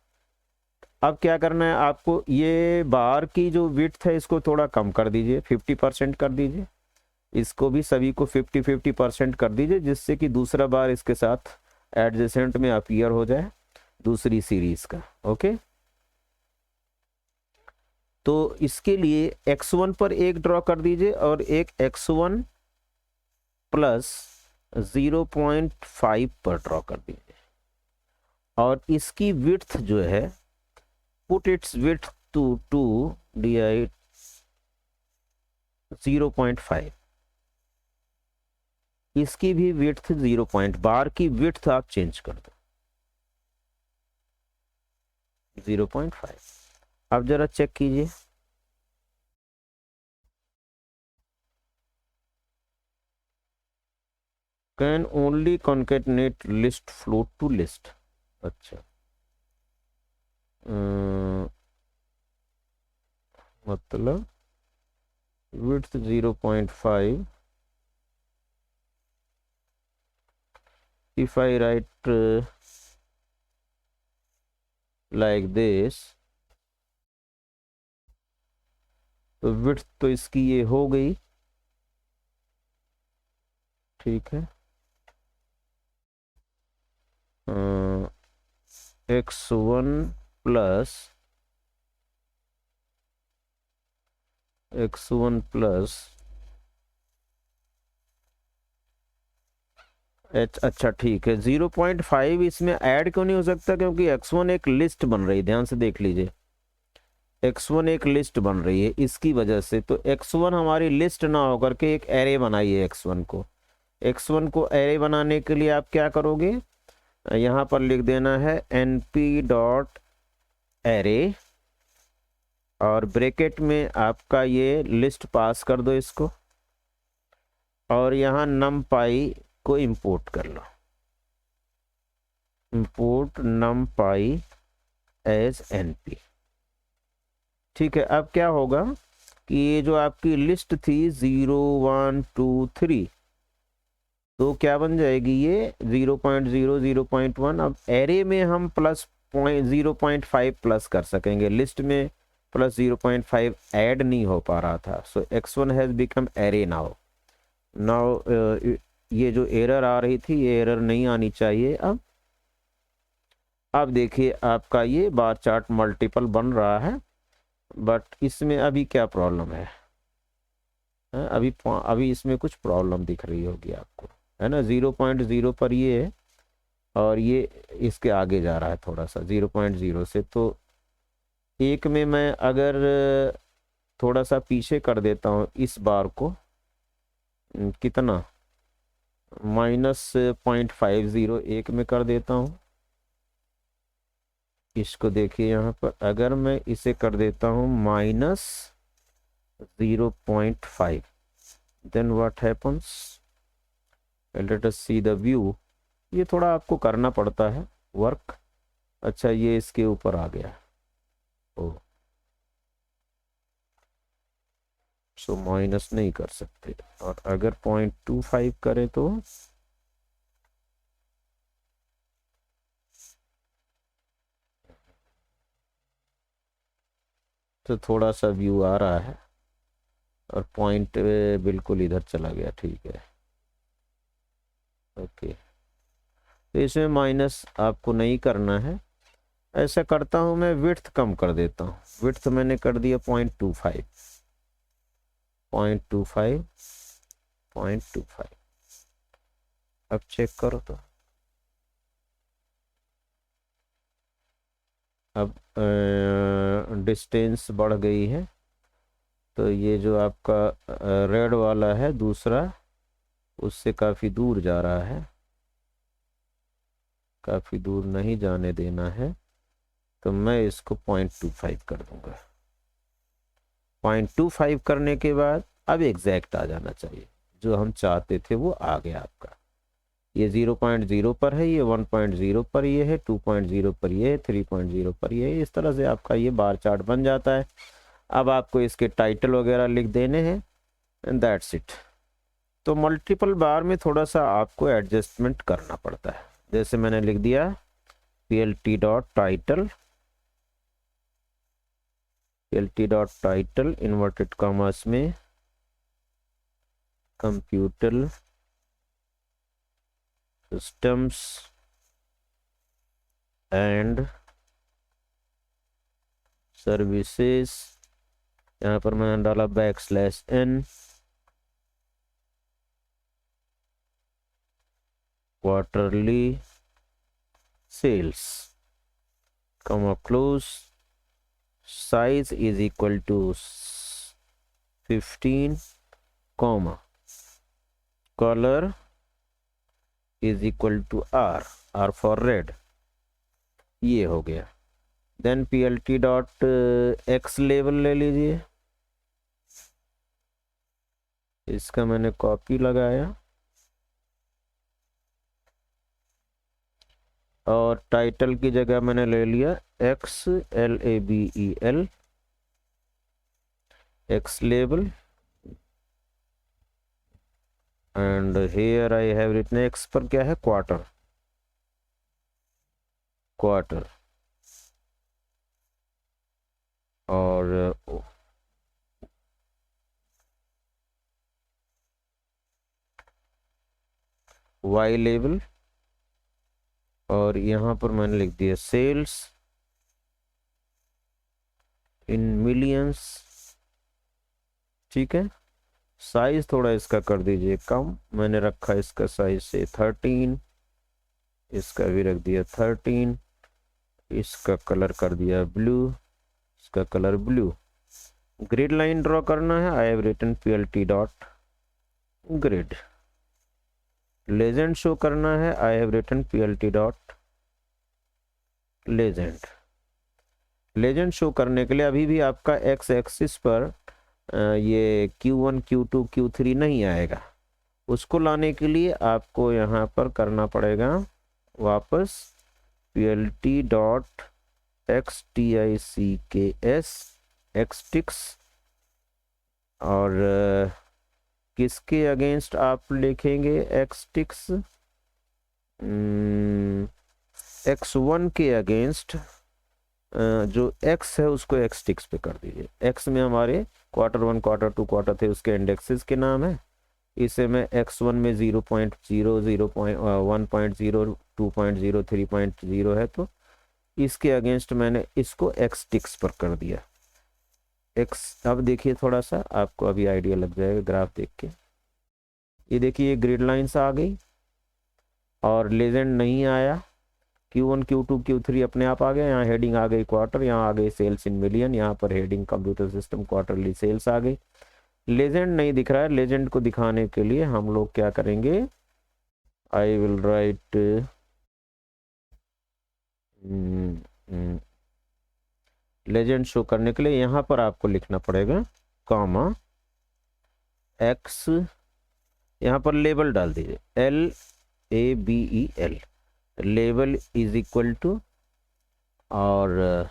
अब क्या करना है आपको, ये बार की जो विड्थ है इसको थोड़ा कम कर दीजिए, 50% कर दीजिए। इसको भी सभी को 50% कर दीजिए, जिससे कि दूसरा बार इसके साथ एडजेसेंट में अपीयर हो जाए दूसरी सीरीज का। ओके, तो इसके लिए x1 पर एक ड्रॉ कर दीजिए और एक x1 प्लस 0.5 पर ड्रॉ कर दीजिए, और इसकी विड्थ जो है, put its width to di 0.5, इसकी भी विड्थ 0. बार की विड्थ आप चेंज कर दो 0.5। अब जरा चेक कीजिए, can only concatenate list float to list. अच्छा, मतलब width 0.5, if I write like this, तो विड्थ तो इसकी ये हो गई, ठीक है। x1 प्लस h, अच्छा ठीक है। 0.5 इसमें ऐड क्यों नहीं हो सकता, क्योंकि x1 एक लिस्ट बन रही है, ध्यान से देख लीजिए, x1 एक लिस्ट बन रही है, इसकी वजह से। तो x1 हमारी लिस्ट ना होकर के एक एरे बनाइए x1 को। x1 को एरे बनाने के लिए आप क्या करोगे, यहाँ पर लिख देना है np.array, और ब्रैकेट में आपका ये लिस्ट पास कर दो इसको, और यहाँ numpy को इंपोर्ट कर लो, इंपोर्ट numpy एज np। ठीक है, अब क्या होगा कि ये जो आपकी लिस्ट थी 0 1 2 3, तो क्या बन जाएगी ये 0.0 0.1। अब एरे में हम प्लस 0.5 प्लस कर सकेंगे, लिस्ट में प्लस 0.5 ऐड नहीं हो पा रहा था। सो x1 has become array now. ये जो एरर आ रही थी ये एरर नहीं आनी चाहिए। अब देखिए आपका ये बार चार्ट मल्टीपल बन रहा है, बट इसमें अभी क्या प्रॉब्लम है? अभी इसमें कुछ प्रॉब्लम दिख रही होगी आपको, है ना। 0.0 पर ये है और ये इसके आगे जा रहा है थोड़ा सा 0.0 से। तो एक में मैं अगर थोड़ा सा पीछे कर देता हूँ इस बार को, कितना, -0.50 एक में कर देता हूँ। इसको देखिए यहाँ पर, अगर मैं इसे कर देता हूँ -0.5, then what happens, let us see the view. ये थोड़ा आपको करना पड़ता है वर्क। अच्छा, ये इसके ऊपर आ गया। ओ, सो माइनस नहीं कर सकते। और अगर 0.25 करें तो थोड़ा सा व्यू आ रहा है और पॉइंट बिल्कुल इधर चला गया। ठीक है, ओके। तो इसमें माइनस आपको नहीं करना है। ऐसा करता हूँ मैं, विड्थ कम कर देता हूँ। विड्थ मैंने कर दिया 0.25, 0.25, 0.25। अब चेक करो तो, अब डिस्टेंस बढ़ गई है। तो ये जो आपका रेड वाला है दूसरा, उससे काफ़ी दूर जा रहा है, काफ़ी दूर नहीं जाने देना है। तो मैं इसको 0.25 कर दूंगा। 0.25 करने के बाद अब एग्जैक्ट आ जाना चाहिए। जो हम चाहते थे वो आ गया आपका। ये 0.0 पर है, ये 1.0 पर ये है, 2.0 पर ये है, 3.0 पर ये है। इस तरह से आपका ये बार चार्ट बन जाता है। अब आपको इसके टाइटल वगैरह लिख देने हैं एंड दैट्स इट। तो मल्टीपल बार में थोड़ा सा आपको एडजस्टमेंट करना पड़ता है। जैसे मैंने लिख दिया plt.title, plt.title इन्वर्टेड कॉमर्स में कंप्यूटर सिस्टम्स एंड सर्विसेज। यहाँ पर मैंने डाला \n, quarterly sales, comma close, size is equal to 15, comma color is equal to R for red। ये हो गया। देन plt.x लेवल ले लीजिए, इसका मैंने कॉपी लगाया और टाइटल की जगह मैंने ले लिया XLABEL, X लेवल। And here I have written X पर क्या है, क्वार्टर, क्वार्टर। और Y लेवल, और यहाँ पर मैंने लिख दिया सेल्स इन मिलियंस। ठीक है, साइज थोड़ा इसका कर दीजिए कम, मैंने रखा इसका साइज से 13, इसका भी रख दिया 13, इसका कलर कर दिया ब्लू, इसका colour blue. Grid line draw करना है, I have written plt.grid। Legend show करना है, I have written plt.legend। Legend show करने के लिए अभी भी आपका एक्स एक्सिस पर ये Q1 Q2 Q3 नहीं आएगा। उसको लाने के लिए आपको यहाँ पर करना पड़ेगा वापस plt.xtics xtics। और किसके अगेंस्ट आप लिखेंगे xtics, x1 के अगेंस्ट। जो x है उसको xtics पे कर दीजिए। x में हमारे Q1 Q2 Q3 उसके इंडेक्सेस के नाम है। इसे मैं x1 में 0.0, 1.0, 2.0, 3.0 है, तो इसके अगेंस्ट मैंने इसको xtics पर कर दिया। एक्स। अब देखिए थोड़ा सा आपको अभी आइडिया लग जाएगा ग्राफ देख के। ये देखिए ये ग्रिड लाइंस आ गई और लेजेंड नहीं आया। Q1 Q2 Q3 अपने आप आ गया। यहाँ हेडिंग आ गई क्वार्टर, यहाँ आ गई सेल्स इन मिलियन, यहाँ पर heading computer system quarterly sales आ गई। लेजेंड नहीं दिख रहा है। लेजेंड को दिखाने के लिए हम लोग क्या करेंगे, आई विल राइट लेजेंड शो करने के लिए यहाँ पर आपको लिखना पड़ेगा कॉमा एक्स, यहाँ पर लेबल डाल दीजिए LABEL, label is equal to, और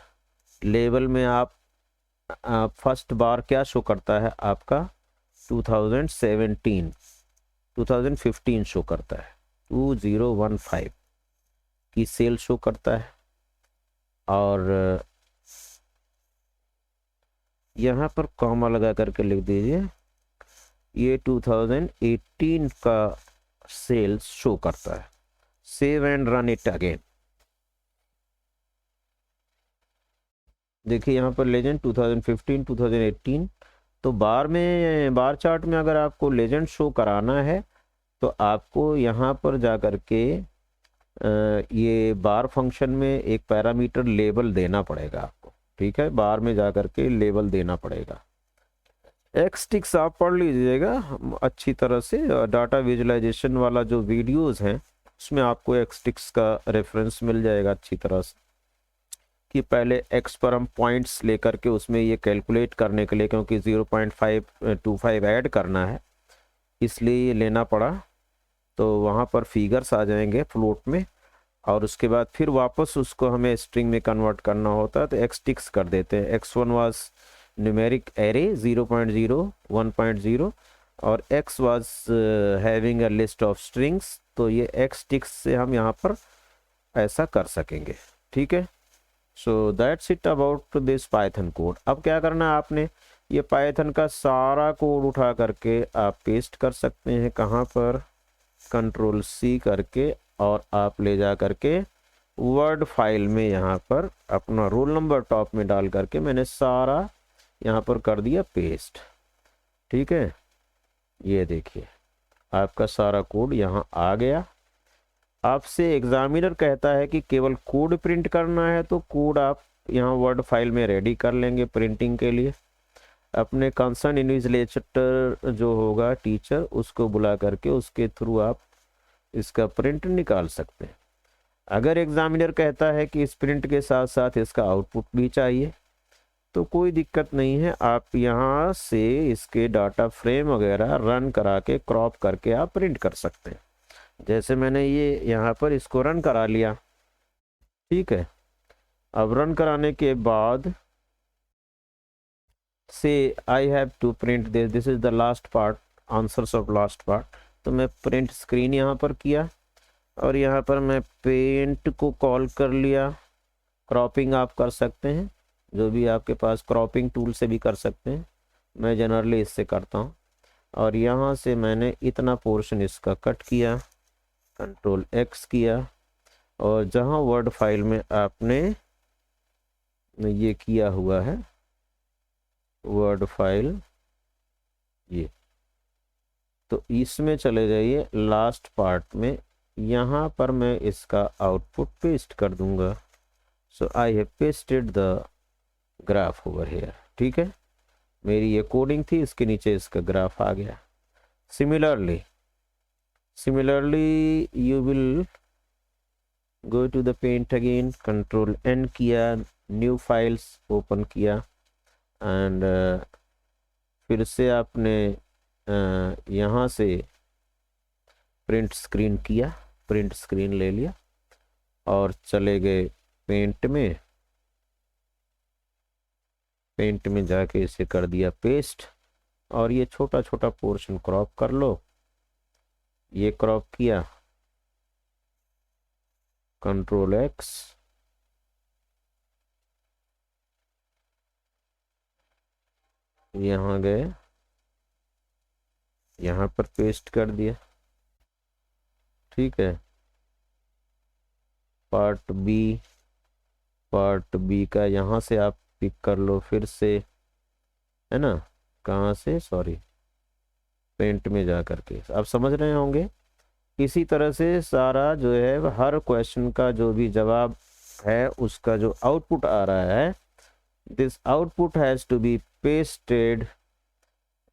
लेबल में आप फर्स्ट बार क्या शो करता है आपका 2015 शो करता है, 2015 की सेल शो करता है। और यहाँ पर कॉमा लगा करके लिख दीजिए ये 2018 का सेल्स शो करता है। Save and run it again. देखिए यहाँ पर लेजेंड 2015 2018। तो बार चार्ट में अगर आपको लेजेंड शो कराना है तो आपको यहाँ पर जा कर के ये बार फंक्शन में एक पैरामीटर लेबल देना पड़ेगा आपको, ठीक है। बार में जा कर के लेबल देना पड़ेगा। एक्सटिक्स आप पढ़ लीजिएगा अच्छी तरह से। डाटा विजुअलाइजेशन वाला जो वीडियोस हैं उसमें आपको एक्सटिक्स का रेफरेंस मिल जाएगा अच्छी तरह से, कि पहले एक्स पर हम पॉइंट्स लेकर के उसमें ये कैलकुलेट करने के लिए, क्योंकि 0.525 ऐड करना है इसलिए ये लेना पड़ा। तो वहाँ पर फिगर्स आ जाएंगे फ्लोट में, और उसके बाद फिर वापस उसको हमें स्ट्रिंग में कन्वर्ट करना होता है तो एक्सटिक्स कर देते हैं। x1 वाज न्यूमेरिक एरे 0.0 1.0 और x was having a list of strings. तो ये एक्सटिक्स से हम यहाँ पर ऐसा कर सकेंगे, ठीक है। So that's it about this Python code. अब क्या करना है आपने, ये पाइथन का सारा कोड उठा करके आप पेस्ट कर सकते हैं कहाँ पर, Ctrl+C करके, और आप ले जा करके वर्ड फाइल में यहाँ पर अपना रोल नंबर टॉप में डाल करके मैंने सारा यहाँ पर कर दिया पेस्ट, ठीक है। ये देखिए आपका सारा कोड यहाँ आ गया। आपसे एग्जामिनर कहता है कि केवल कोड प्रिंट करना है तो कोड आप यहाँ वर्ड फाइल में रेडी कर लेंगे प्रिंटिंग के लिए। अपने कंसर्न इन्विजिलेटर जो होगा टीचर, उसको बुला करके उसके थ्रू आप इसका प्रिंट निकाल सकते हैं। अगर एग्जामिनर कहता है कि इस प्रिंट के साथ साथ इसका आउटपुट भी चाहिए तो कोई दिक्कत नहीं है, आप यहाँ से इसके डाटा फ्रेम वगैरह रन करा के क्रॉप करके आप प्रिंट कर सकते हैं। जैसे मैंने ये यहाँ पर इसको रन करा लिया, ठीक है। अब रन कराने के बाद से I have to print this is the last part, answers of last part. तो मैं प्रिंट स्क्रीन यहाँ पर किया और यहाँ पर मैं पेंट को कॉल कर लिया। क्रॉपिंग आप कर सकते हैं, जो भी आपके पास क्रॉपिंग टूल से भी कर सकते हैं, मैं जनरली इससे करता हूँ। और यहाँ से मैंने इतना पोर्शन इसका कट किया, Ctrl+X किया, और जहाँ वर्ड फाइल में आपने ये किया हुआ है वर्ड फाइल, ये तो इसमें चले जाइए लास्ट पार्ट में, यहाँ पर मैं इसका आउटपुट पेस्ट कर दूंगा। So I have pasted the graph over here, ठीक है। मेरी ये कोडिंग थी, इसके नीचे इसका ग्राफ आ गया। Similarly you will go to the paint again, Ctrl+N किया, न्यू फाइल्स ओपन किया, एंड फिर से आपने यहाँ से प्रिंट स्क्रीन किया, प्रिंट स्क्रीन ले लिया और चले गए पेंट में जाके इसे कर दिया पेस्ट। और ये छोटा छोटा पोर्शन क्रॉप कर लो, ये क्रॉप किया, Ctrl+X, यहाँ गए, यहाँ पर पेस्ट कर दिया, ठीक है। पार्ट बी का यहाँ से आप पिक कर लो फिर से, है ना, कहाँ से, सॉरी, प्रिंट में जा करके, आप समझ रहे होंगे। इसी तरह से सारा जो है हर क्वेश्चन का जो भी जवाब है उसका जो आउटपुट आ रहा है, this output has to be pasted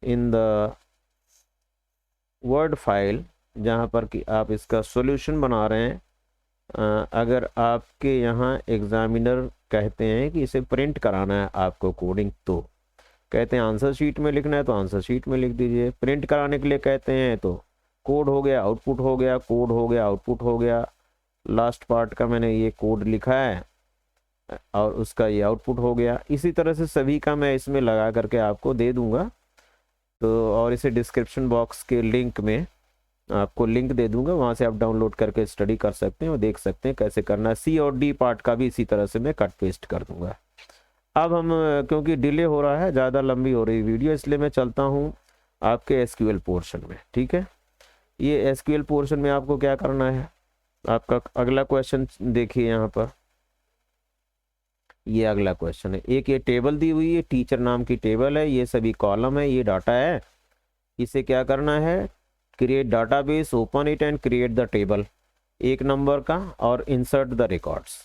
in the Word file, जहाँ पर कि आप इसका सॉल्यूशन बना रहे हैं। अगर आपके यहाँ एग्जामिनर कहते हैं कि इसे प्रिंट कराना है आपको कोडिंग, तो कहते हैं आंसर शीट में लिखना है तो आंसर शीट में लिख दीजिए। प्रिंट कराने के लिए कहते हैं तो कोड हो गया आउटपुट हो गया, कोड हो गया आउटपुट हो गया। लास्ट पार्ट का मैंने ये कोड लिखा है और उसका ये आउटपुट हो गया। इसी तरह से सभी का मैं इसमें लगा करके आपको दे दूंगा। तो और इसे डिस्क्रिप्शन बॉक्स के लिंक में आपको लिंक दे दूंगा, वहाँ से आप डाउनलोड करके स्टडी कर सकते हैं और देख सकते हैं कैसे करना है। सी और डी पार्ट का भी इसी तरह से मैं कट पेस्ट कर दूंगा। अब हम, क्योंकि डिले हो रहा है, ज़्यादा लंबी हो रही वीडियो, इसलिए मैं चलता हूँ आपके एसक्यूएल पोर्शन में। ठीक है, ये एसक्यूएल पोर्शन में आपको क्या करना है, आपका अगला क्वेश्चन देखिए यहाँ पर। ये अगला क्वेश्चन है, एक ये टेबल दी हुई है, टीचर नाम की टेबल है, ये सभी कॉलम है, ये डाटा है। इसे क्या करना है, create database, open it and create the table, एक नंबर का, और इंसर्ट द रिकॉर्ड्स।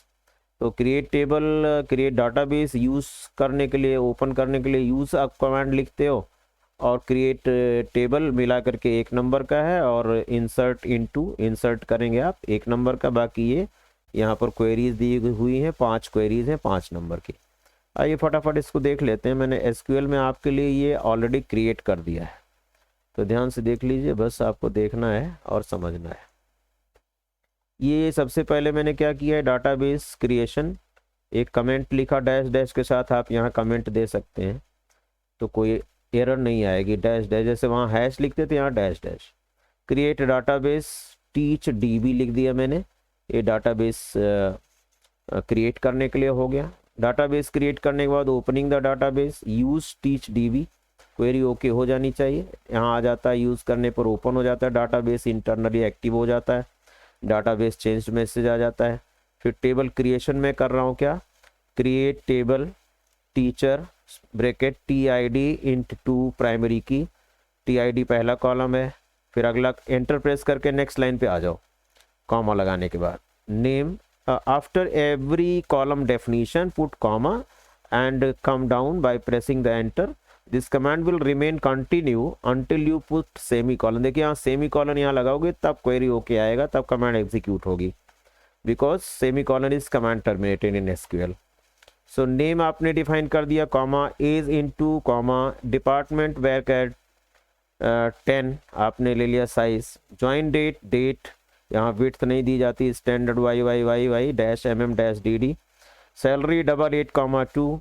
तो create table, create database use करने के लिए, ओपन करने के लिए यूज़ आप कमांड लिखते हो, और क्रिएट टेबल मिला करके एक नंबर का है, और इंसर्ट इनटू, इंसर्ट करेंगे आप एक नंबर का। बाकी ये यहाँ पर क्वेरीज दी हुई हैं, 5 क्वेरीज हैं 5 नंबर की। आइए फटाफट इसको देख लेते हैं। मैंने एसक्यूएल में आपके लिए ये ऑलरेडी क्रिएट कर दिया है, तो ध्यान से देख लीजिए, बस आपको देखना है और समझना है। ये सबसे पहले मैंने क्या किया है, डाटाबेस क्रिएशन, एक कमेंट लिखा डैश डैश के साथ, आप यहाँ कमेंट दे सकते हैं तो कोई एरर नहीं आएगी। डैश डैश, जैसे वहाँ हैश लिखते थे, यहाँ dash dash. Create database teach dB लिख दिया मैंने, ये डाटाबेस क्रिएट करने के लिए हो गया। डाटाबेस क्रिएट करने के बाद opening the database, use teach dB, query okay हो जानी चाहिए। यहाँ आ जाता है, यूज़ करने पर ओपन हो जाता है, डाटाबेस इंटरनली एक्टिव हो जाता है, डाटाबेस चेंज मैसेज आ जाता है। फिर टेबल क्रिएशन में कर रहा हूँ क्या, create table teacher bracket TID int 2 primary की, TID पहला कॉलम है। फिर अगला एंटर प्रेस करके नेक्स्ट लाइन पे आ जाओ, कॉमा लगाने के बाद name, after every column definition put comma and come down by pressing the enter. This command will remain continue until you put semi colon. देखिए यहाँ सेमी कॉलन यहाँ लगाओगे तब क्वेरी ओके आएगा, तब कमांड एग्जीक्यूट होगी, because semicolon is command terminated in SQL. So name आपने define कर दिया, comma as into comma department where 10 आपने ले लिया साइज। ज्वाइन डेट, डेट यहाँ विड्थ नहीं दी जाती, standard YYYY dash MM dash DD। Salary 88,2,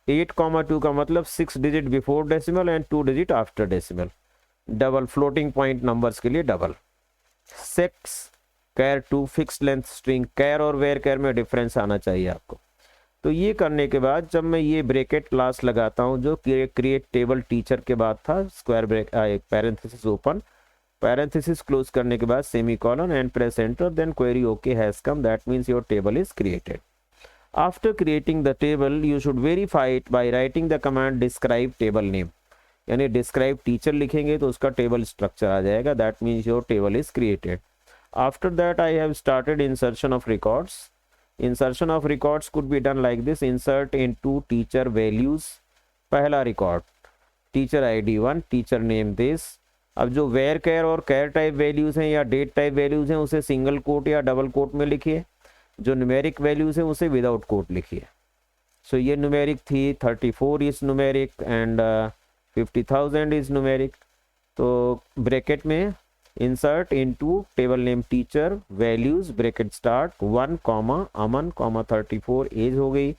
8,2 का मतलब 6 digit before decimal and 2 digit after decimal. Double floating point numbers के लिए double. Sex char to, fix length string, कैर और वेयर कैर में डिफरेंस आना चाहिए आपको। तो ये करने के बाद जब मैं ये ब्रैकेट लास्ट लगाता हूँ, जो क्रिएट टेबल टीचर के बाद था, स्क्वायर ब्रेक एक पैरेंथेसिस ओपन, पैरेंथेसिस क्लोज करने के बाद semicolon and press enter, then query okay has come, that means your table is created. After creating the table, you should verify it by writing the command describe table name. यानी describe teacher लिखेंगे तो उसका table structure आ जाएगा, that means your table is created. After that I have started insertion of records. Insertion of records could be done like this, insert into teacher values, पहला record teacher ID 1, teacher name this। अब जो where care और care type values हैं या date type values हैं उसे single quote या double quote में लिखिए, जो न्यूमेरिक वैल्यूज है उसे विदाउट कोट लिखिए। सो ये न्यूमेरिक थी, 34 is numeric and 50,000 is numeric. तो ब्रैकेट में insert into table name teacher values bracket start 1 comma Aman comma 34 age हो गई,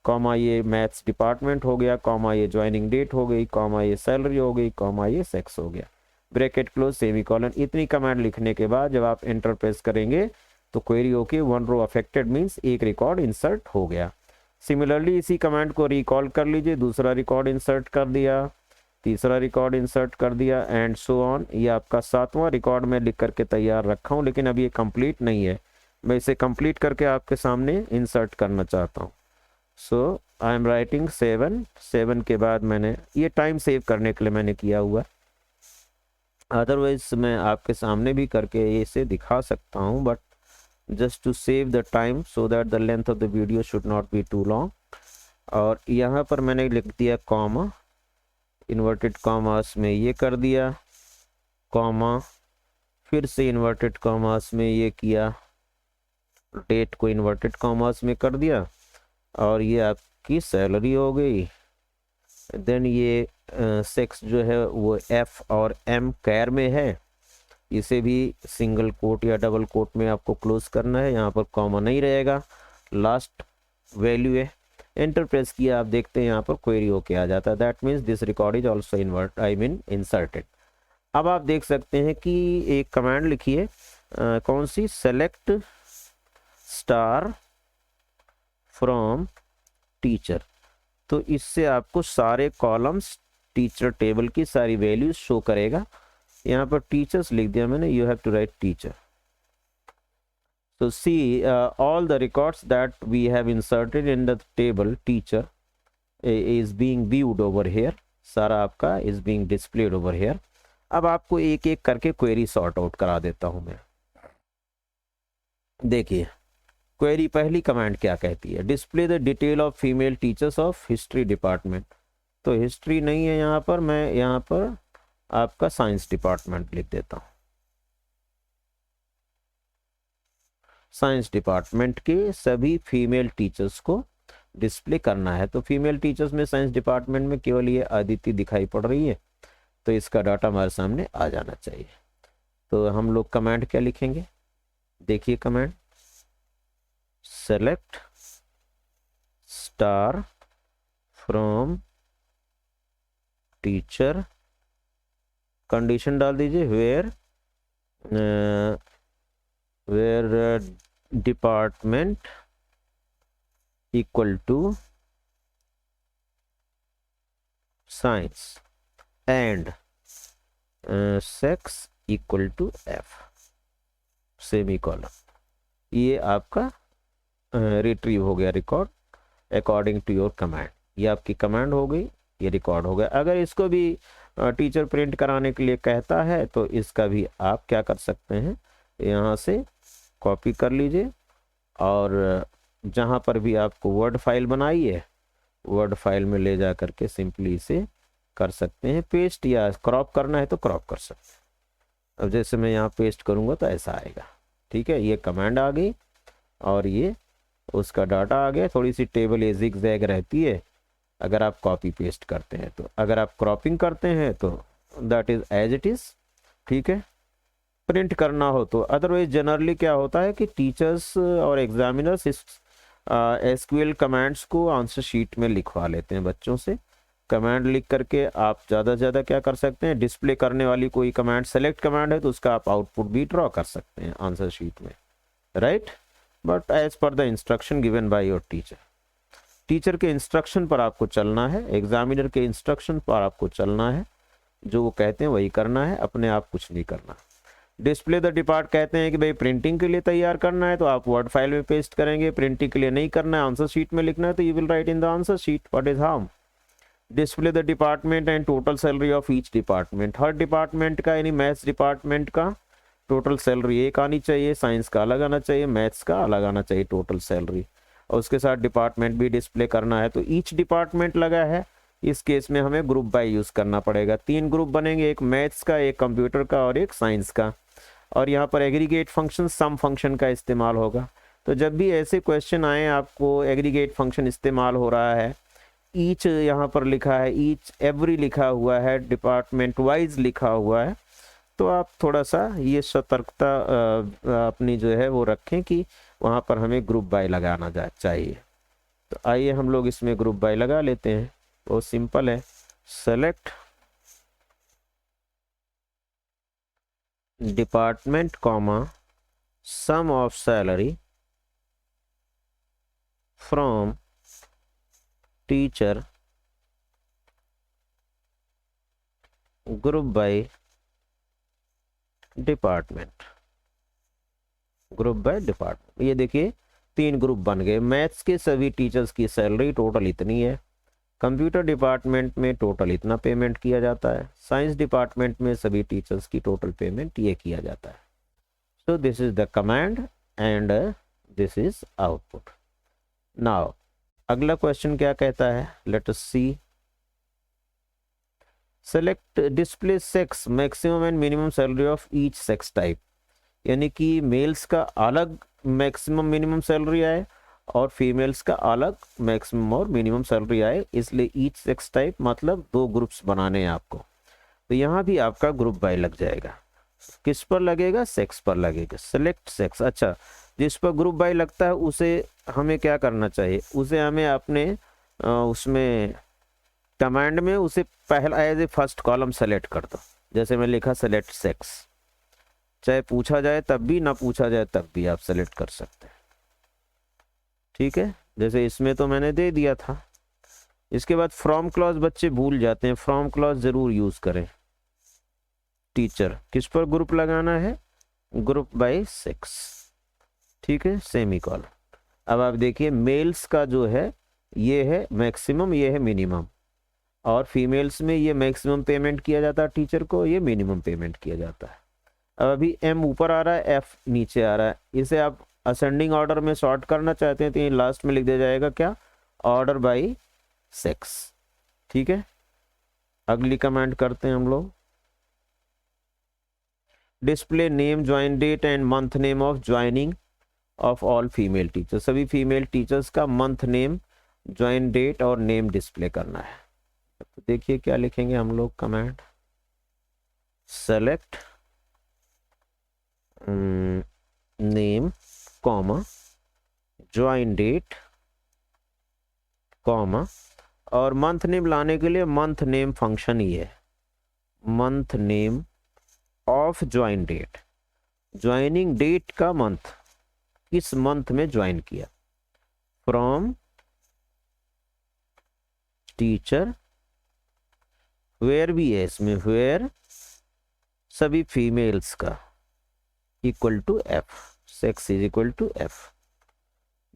कॉमा ये मैथ्स डिपार्टमेंट हो गया, कॉमा ये ज्वाइनिंग डेट हो गई, कॉमा ये सैलरी हो गई, कॉमा ये सेक्स हो गया, ब्रैकेट क्लोज सेमी कॉलन। इतनी कमांड लिखने के बाद जब आप एंटर प्रेस करेंगे तो query okay, 1 row affected means एक रिकॉर्ड इंसर्ट हो गया। सिमिलरली इसी कमांड को रिकॉल कर लीजिए, दूसरा रिकॉर्ड इंसर्ट कर दिया, तीसरा रिकॉर्ड इंसर्ट कर दिया एंड सो ऑन। ये आपका 7वां रिकॉर्ड मैं लिख करके तैयार रखा हूँ, लेकिन अभी ये कंप्लीट नहीं है, मैं इसे कंप्लीट करके आपके सामने इंसर्ट करना चाहता हूँ। सो आई एम राइटिंग 7 के बाद मैंने ये टाइम सेव करने के लिए मैंने किया हुआ, अदरवाइज मैं आपके सामने भी करके इसे दिखा सकता हूँ, but just to save the time so that the length of the video should not be too long. और यहाँ पर मैंने लिख दिया कॉमा, इन्वर्टेड कॉमास में ये कर दिया, कॉमा, फिर से इन्वर्टेड कॉमास में ये किया, डेट को इन्वर्टेड कॉमास में कर दिया, और ये आपकी सैलरी हो गई। देन ये सेक्स जो है वो एफ और एम कैर में है, इसे भी सिंगल कोट या डबल कोट में आपको क्लोज करना है, यहाँ पर कॉमा नहीं रहेगा, लास्ट वैल्यू है। एंटर प्रेस किया, आप देखते हैं यहाँ पर क्वेरी होके आ जाता है, that means this record is also inserted. अब आप देख सकते हैं कि एक कमांड लिखिए, कौन सी, सेलेक्ट स्टार फ्रॉम टीचर। तो इससे आपको सारे कॉलम्स टीचर टेबल की सारी वैल्यूज शो करेगा। यहाँ पर टीचर्स लिख दिया मैंने, you have to write teacher. So see all the records that we have inserted in the table teacher is being viewed over here, सारा आपका is being displayed over here। अब आपको एक एक करके क्वेरी सॉर्ट आउट करा देता हूं मैं। देखिए क्वेरी पहली कमांड क्या कहती है, display the detail of female teachers of history department. तो हिस्ट्री नहीं है यहाँ पर, मैं यहाँ पर आपका साइंस डिपार्टमेंट लिख देता हूँ, साइंस डिपार्टमेंट के सभी फीमेल टीचर्स को डिस्प्ले करना है। तो फीमेल टीचर्स में साइंस डिपार्टमेंट में केवल ये अदिति दिखाई पड़ रही है, तो इसका डाटा हमारे सामने आ जाना चाहिए। तो हम लोग कमांड क्या लिखेंगे, देखिए command, select star from teacher, condition डाल दीजिए where department equal to science and sex equal to F, semicolon. ये आपका रिट्रीव हो गया record according to your command. ये आपकी कमांड हो गई, ये रिकॉर्ड हो गया। अगर इसको भी टीचर प्रिंट कराने के लिए कहता है तो इसका भी आप क्या कर सकते हैं, यहाँ से कॉपी कर लीजिए और जहाँ पर भी आपको वर्ड फाइल बनाई है वर्ड फाइल में ले जा करके सिंपली इसे कर सकते हैं पेस्ट, या क्रॉप करना है तो क्रॉप कर सकते हैं। अब जैसे मैं यहाँ पेस्ट करूँगा तो ऐसा आएगा, ठीक है। ये कमांड आ गई और ये उसका डाटा आ गया। थोड़ी सी टेबल ये ज़िग-ज़ैग रहती है अगर आप कॉपी पेस्ट करते हैं तो, अगर आप क्रॉपिंग करते हैं तो that is as it is, ठीक है, प्रिंट करना हो तो। अदरवाइज जनरली क्या होता है कि टीचर्स और एग्जामिनर्स इस एसक्यूएल कमांड्स को आंसर शीट में लिखवा लेते हैं बच्चों से। कमांड लिख करके आप ज़्यादा से ज़्यादा क्या कर सकते हैं, डिस्प्ले करने वाली कोई कमांड, सेलेक्ट कमांड है तो उसका आप आउटपुट भी ड्रॉ कर सकते हैं आंसर शीट में, right. But as per the instruction given by your teacher, teacher के इंस्ट्रक्शन पर आपको चलना है, एग्जामिनर के इंस्ट्रक्शन पर आपको चलना है, जो वो कहते हैं वही करना है, अपने आप कुछ नहीं करना। डिस्प्ले द डिपार्ट कहते हैं कि भाई प्रिंटिंग के लिए तैयार करना है तो आप वर्ड फाइल में पेस्ट करेंगे, प्रिंटिंग के लिए नहीं करना है, आंसर शीट में लिखना है तो you will write in the answer sheet what is how. Display the department and total salary of each department, her department का यानी मैथ्स डिपार्टमेंट का टोटल सैलरी एक आनी चाहिए, साइंस का अलग आना चाहिए, मैथ्स का अलग आना चाहिए टोटल सैलरी, और उसके साथ डिपार्टमेंट भी डिस्प्ले करना है। तो ईच डिपार्टमेंट लगा है, इस केस में हमें ग्रुप बाय यूज़ करना पड़ेगा। 3 ग्रुप बनेंगे, एक मैथ्स का, एक कंप्यूटर का और एक साइंस का। और यहाँ पर एग्रीगेट फंक्शन सम फंक्शन का इस्तेमाल होगा। तो जब भी ऐसे क्वेश्चन आए आपको एग्रीगेट फंक्शन इस्तेमाल हो रहा है, ईच यहाँ पर लिखा है, ईच एवरी लिखा हुआ है, डिपार्टमेंट वाइज लिखा हुआ है, तो आप थोड़ा सा ये सतर्कता अपनी जो है वो रखें कि वहाँ पर हमें ग्रुप बाय लगाना चाहिए। तो आइए हम लोग इसमें ग्रुप बाय लगा लेते हैं, बहुत सिंपल है। Select department comma sum of salary from teacher group by department, group by department. ये देखिए 3 ग्रुप बन गए। मैथ्स के सभी टीचर्स की सैलरी टोटल इतनी है, कंप्यूटर डिपार्टमेंट में टोटल इतना पेमेंट किया जाता है, साइंस डिपार्टमेंट में सभी टीचर्स की टोटल पेमेंट ये किया जाता है। So this is the command and this is output. Now अगला क्वेश्चन क्या कहता है, let us see. Select display sex maximum and minimum salary of each sex type, यानी कि मेल्स का अलग मैक्सिमम मिनिमम सैलरी आए और फीमेल्स का अलग मैक्सिमम और मिनिमम सैलरी आए, इसलिए ईच सेक्स टाइप मतलब 2 ग्रुप्स बनाने हैं आपको। तो यहाँ भी आपका ग्रुप बाय लग जाएगा। किस पर लगेगा, सेक्स पर लगेगा। सेलेक्ट सेक्स, अच्छा जिस पर ग्रुप बाय लगता है उसे हमें क्या करना चाहिए, उसे हमें अपने उसमें कमांड में उसे पहला as a first column select कर दो। जैसे मैं लिखा सेलेक्ट सेक्स, चाहे पूछा जाए तब भी ना पूछा जाए तब भी आप सेलेक्ट कर सकते हैं, ठीक है। जैसे इसमें तो मैंने दे दिया था। इसके बाद फ्रॉम क्लॉज बच्चे भूल जाते हैं, फ्रॉम क्लॉज जरूर यूज करें। टीचर किस पर ग्रुप लगाना है, ग्रुप बाय सेक्स, ठीक है, सेमीकोलन। अब आप देखिए मेल्स का जो है ये है मैक्सिमम, ये है मिनिमम, और फीमेल्स में ये मैक्सिमम पेमेंट किया जाता है टीचर को, ये मिनिमम पेमेंट किया जाता है। अब अभी एम ऊपर आ रहा है, एफ नीचे आ रहा है, इसे आप असेंडिंग ऑर्डर में सॉर्ट करना चाहते हैं तो ये लास्ट में लिख दिया जाएगा क्या, ऑर्डर बाय सेक्स, ठीक है। अगली कमेंट करते हैं हम लोग। Display name, join date and month name of joining of all female teachers, सभी फीमेल टीचर्स का मंथ नेम, ज्वाइन डेट और नेम डिस्प्ले करना है। तो देखिए क्या लिखेंगे हम लोग, comment select name comma join date comma, और मंथ नेम लाने के लिए मंथ नेम फंक्शन ही है, month name of join date, joining date का मंथ, किस मंथ में ज्वाइन किया, फ्रॉम टीचर, वेयर भी है इसमें, वेयर सभी फीमेल्स का equal to F, sex is equal to F.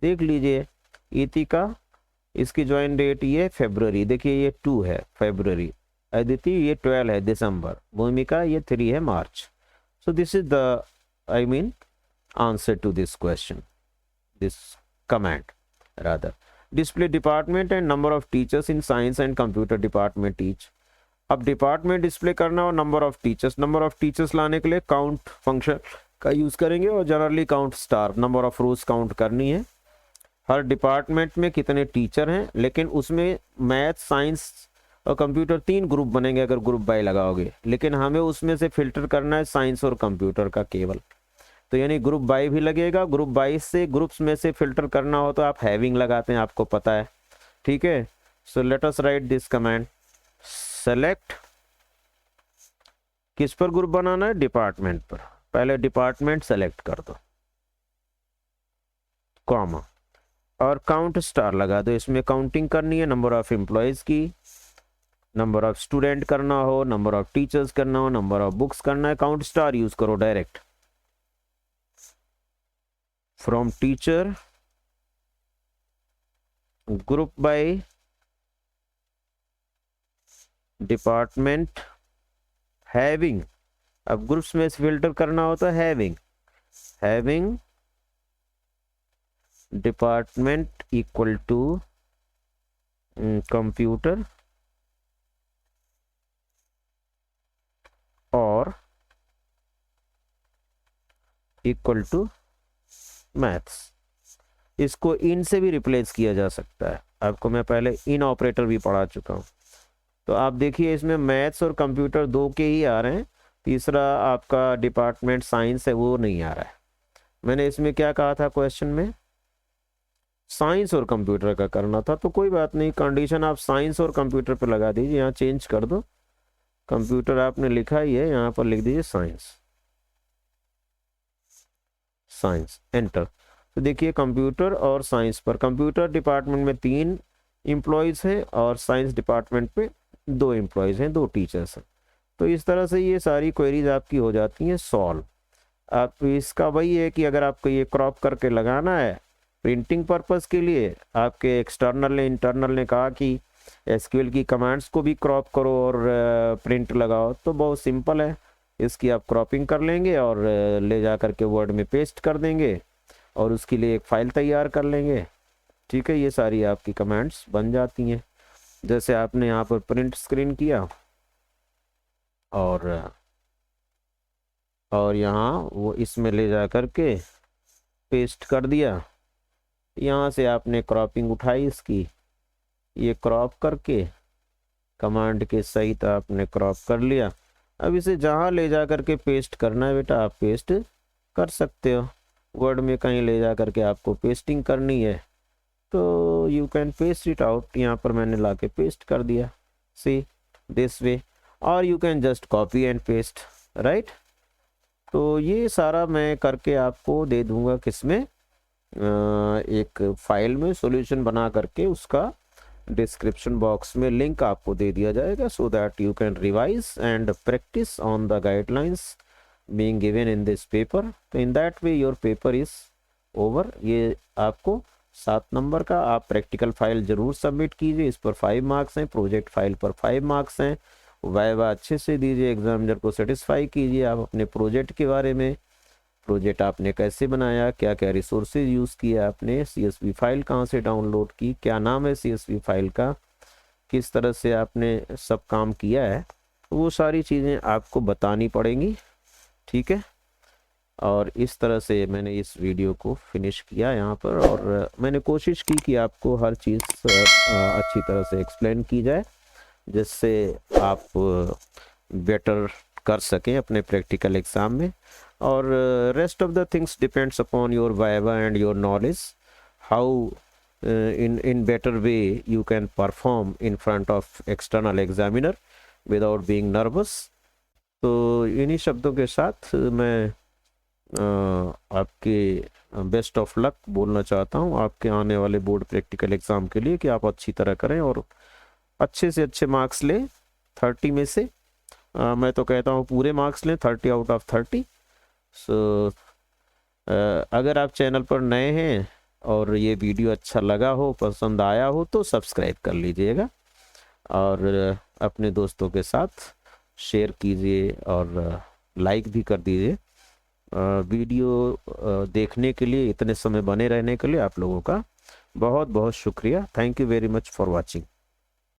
देख लीजिए इति का, इसकी ज्वाइन डेट ये फरवरी, देखिए ये 2 है फरवरी, अदिति ये 12 है दिसंबर, भूमिका ये 3 है March. So this is the I mean answer to this question, this command rather. Display department and number of teachers in science and computer department each. अब डिपार्टमेंट डिस्प्ले करना और number of teachers, number of teachers लाने के लिए count function का use करेंगे और generally count star, number of rows count करनी है, हर डिपार्टमेंट में कितने टीचर हैं, लेकिन उसमें मैथ, साइंस और कंप्यूटर 3 ग्रुप बनेंगे अगर ग्रुप बाय लगाओगे, लेकिन हमें उसमें से फिल्टर करना है साइंस और कंप्यूटर का केवल, तो यानी ग्रुप बाय भी लगेगा। ग्रुप बाय से ग्रुप्स में से फिल्टर करना हो तो आप हैविंग लगाते हैं, आपको पता है, ठीक है। सो let us right this command, select किस पर ग्रुप बनाना है, डिपार्टमेंट पर, पहले डिपार्टमेंट सेलेक्ट कर दो, कॉमा और काउंट स्टार लगा दो, इसमें काउंटिंग करनी है नंबर ऑफ एम्प्लॉयज की, नंबर ऑफ स्टूडेंट करना हो, नंबर ऑफ टीचर्स करना हो, नंबर ऑफ बुक्स करना है, काउंट स्टार यूज करो direct. From teacher group by department having, अब ग्रुप्स में से फिल्टर करना हो तो having department equal to computer और इक्वल टू मैथ्स। इसको इन से भी रिप्लेस किया जा सकता है, आपको मैं पहले इन ऑपरेटर भी पढ़ा चुका हूं। तो आप देखिए इसमें मैथ्स और कंप्यूटर 2 के ही आ रहे हैं, तीसरा आपका डिपार्टमेंट साइंस है वो नहीं आ रहा है। मैंने इसमें क्या कहा था क्वेश्चन में, साइंस और कंप्यूटर का करना था, तो कोई बात नहीं, कंडीशन आप साइंस और कंप्यूटर पर लगा दीजिए, यहाँ चेंज कर दो, कंप्यूटर आपने लिखा ही है, यहाँ पर लिख दीजिए साइंस, एंटर। तो देखिए कंप्यूटर और साइंस पर, कंप्यूटर डिपार्टमेंट में 3 एम्प्लॉयज हैं और साइंस डिपार्टमेंट में 2 एम्प्लॉयज हैं, 2 टीचर्स हैं। तो इस तरह से ये सारी क्वेरीज आपकी हो जाती हैं सॉल्व। आप इसका वही है कि अगर आपको ये क्रॉप करके लगाना है प्रिंटिंग पर्पस के लिए आपके एक्सटर्नल ने इंटरनल ने कहा कि एसक्यूएल की कमांड्स को भी क्रॉप करो और प्रिंट लगाओ, तो बहुत सिंपल है। इसकी आप क्रॉपिंग कर लेंगे और ले जा करके वर्ड में पेस्ट कर देंगे और उसके लिए एक फ़ाइल तैयार कर लेंगे। ठीक है, ये सारी आपकी कमांड्स बन जाती हैं। जैसे आपने यहाँ पर प्रिंट स्क्रीन किया और यहाँ वो इसमें ले जा करके पेस्ट कर दिया। यहाँ से आपने क्रॉपिंग उठाई इसकी, ये क्रॉप करके कमांड के सहित आपने क्रॉप कर लिया। अब इसे जहाँ ले जा करके पेस्ट करना है बेटा आप पेस्ट कर सकते हो। वर्ड में कहीं ले जा करके आपको पेस्टिंग करनी है तो you can paste it out. यहाँ पर मैंने ला के पेस्ट कर दिया, सी दिस वे, और you can just copy and paste, right. तो ये सारा मैं करके आपको दे दूंगा किसमें, एक फाइल में सॉल्यूशन बना करके उसका डिस्क्रिप्शन बॉक्स में लिंक आपको दे दिया जाएगा, so that you can revise and practise on the guidelines being given in this paper. तो in that way your paper is over. ये आपको 7 नंबर का आप प्रैक्टिकल फाइल जरूर सबमिट कीजिए। इस पर 5 मार्क्स हैं, प्रोजेक्ट फाइल पर 5 मार्क्स हैं। वाइवा अच्छे से दीजिए, एग्जामिनर को सेटिस्फाई कीजिए आप अपने प्रोजेक्ट के बारे में। प्रोजेक्ट आपने कैसे बनाया, क्या क्या रिसोर्सेज यूज़ किया आपने, CSV फाइल कहाँ से डाउनलोड की, क्या नाम है CSV फाइल का, किस तरह से आपने सब काम किया है, वो सारी चीज़ें आपको बतानी पड़ेंगी। ठीक है, और इस तरह से मैंने इस वीडियो को फिनिश किया यहाँ पर, और मैंने कोशिश की कि आपको हर चीज़ अच्छी तरह से एक्सप्लेन की जाए जिससे आप बेटर कर सकें अपने प्रैक्टिकल एग्ज़ाम में। और rest of the things depends upon your viva and your knowledge, how in better way you can perform in front of external examiner without being nervous। तो इन्हीं शब्दों के साथ मैं आपके बेस्ट ऑफ लक बोलना चाहता हूँ आपके आने वाले बोर्ड प्रैक्टिकल एग्ज़ाम के लिए, कि आप अच्छी तरह करें और अच्छे से अच्छे मार्क्स लें 30 में से। मैं तो कहता हूँ पूरे मार्क्स लें 30 आउट ऑफ 30। सो अगर आप चैनल पर नए हैं और ये वीडियो अच्छा लगा हो, पसंद आया हो, तो सब्सक्राइब कर लीजिएगा और अपने दोस्तों के साथ शेयर कीजिए और लाइक भी कर दीजिए। वीडियो देखने के लिए, इतने समय बने रहने के लिए आप लोगों का बहुत बहुत शुक्रिया। Thank you very much for watching.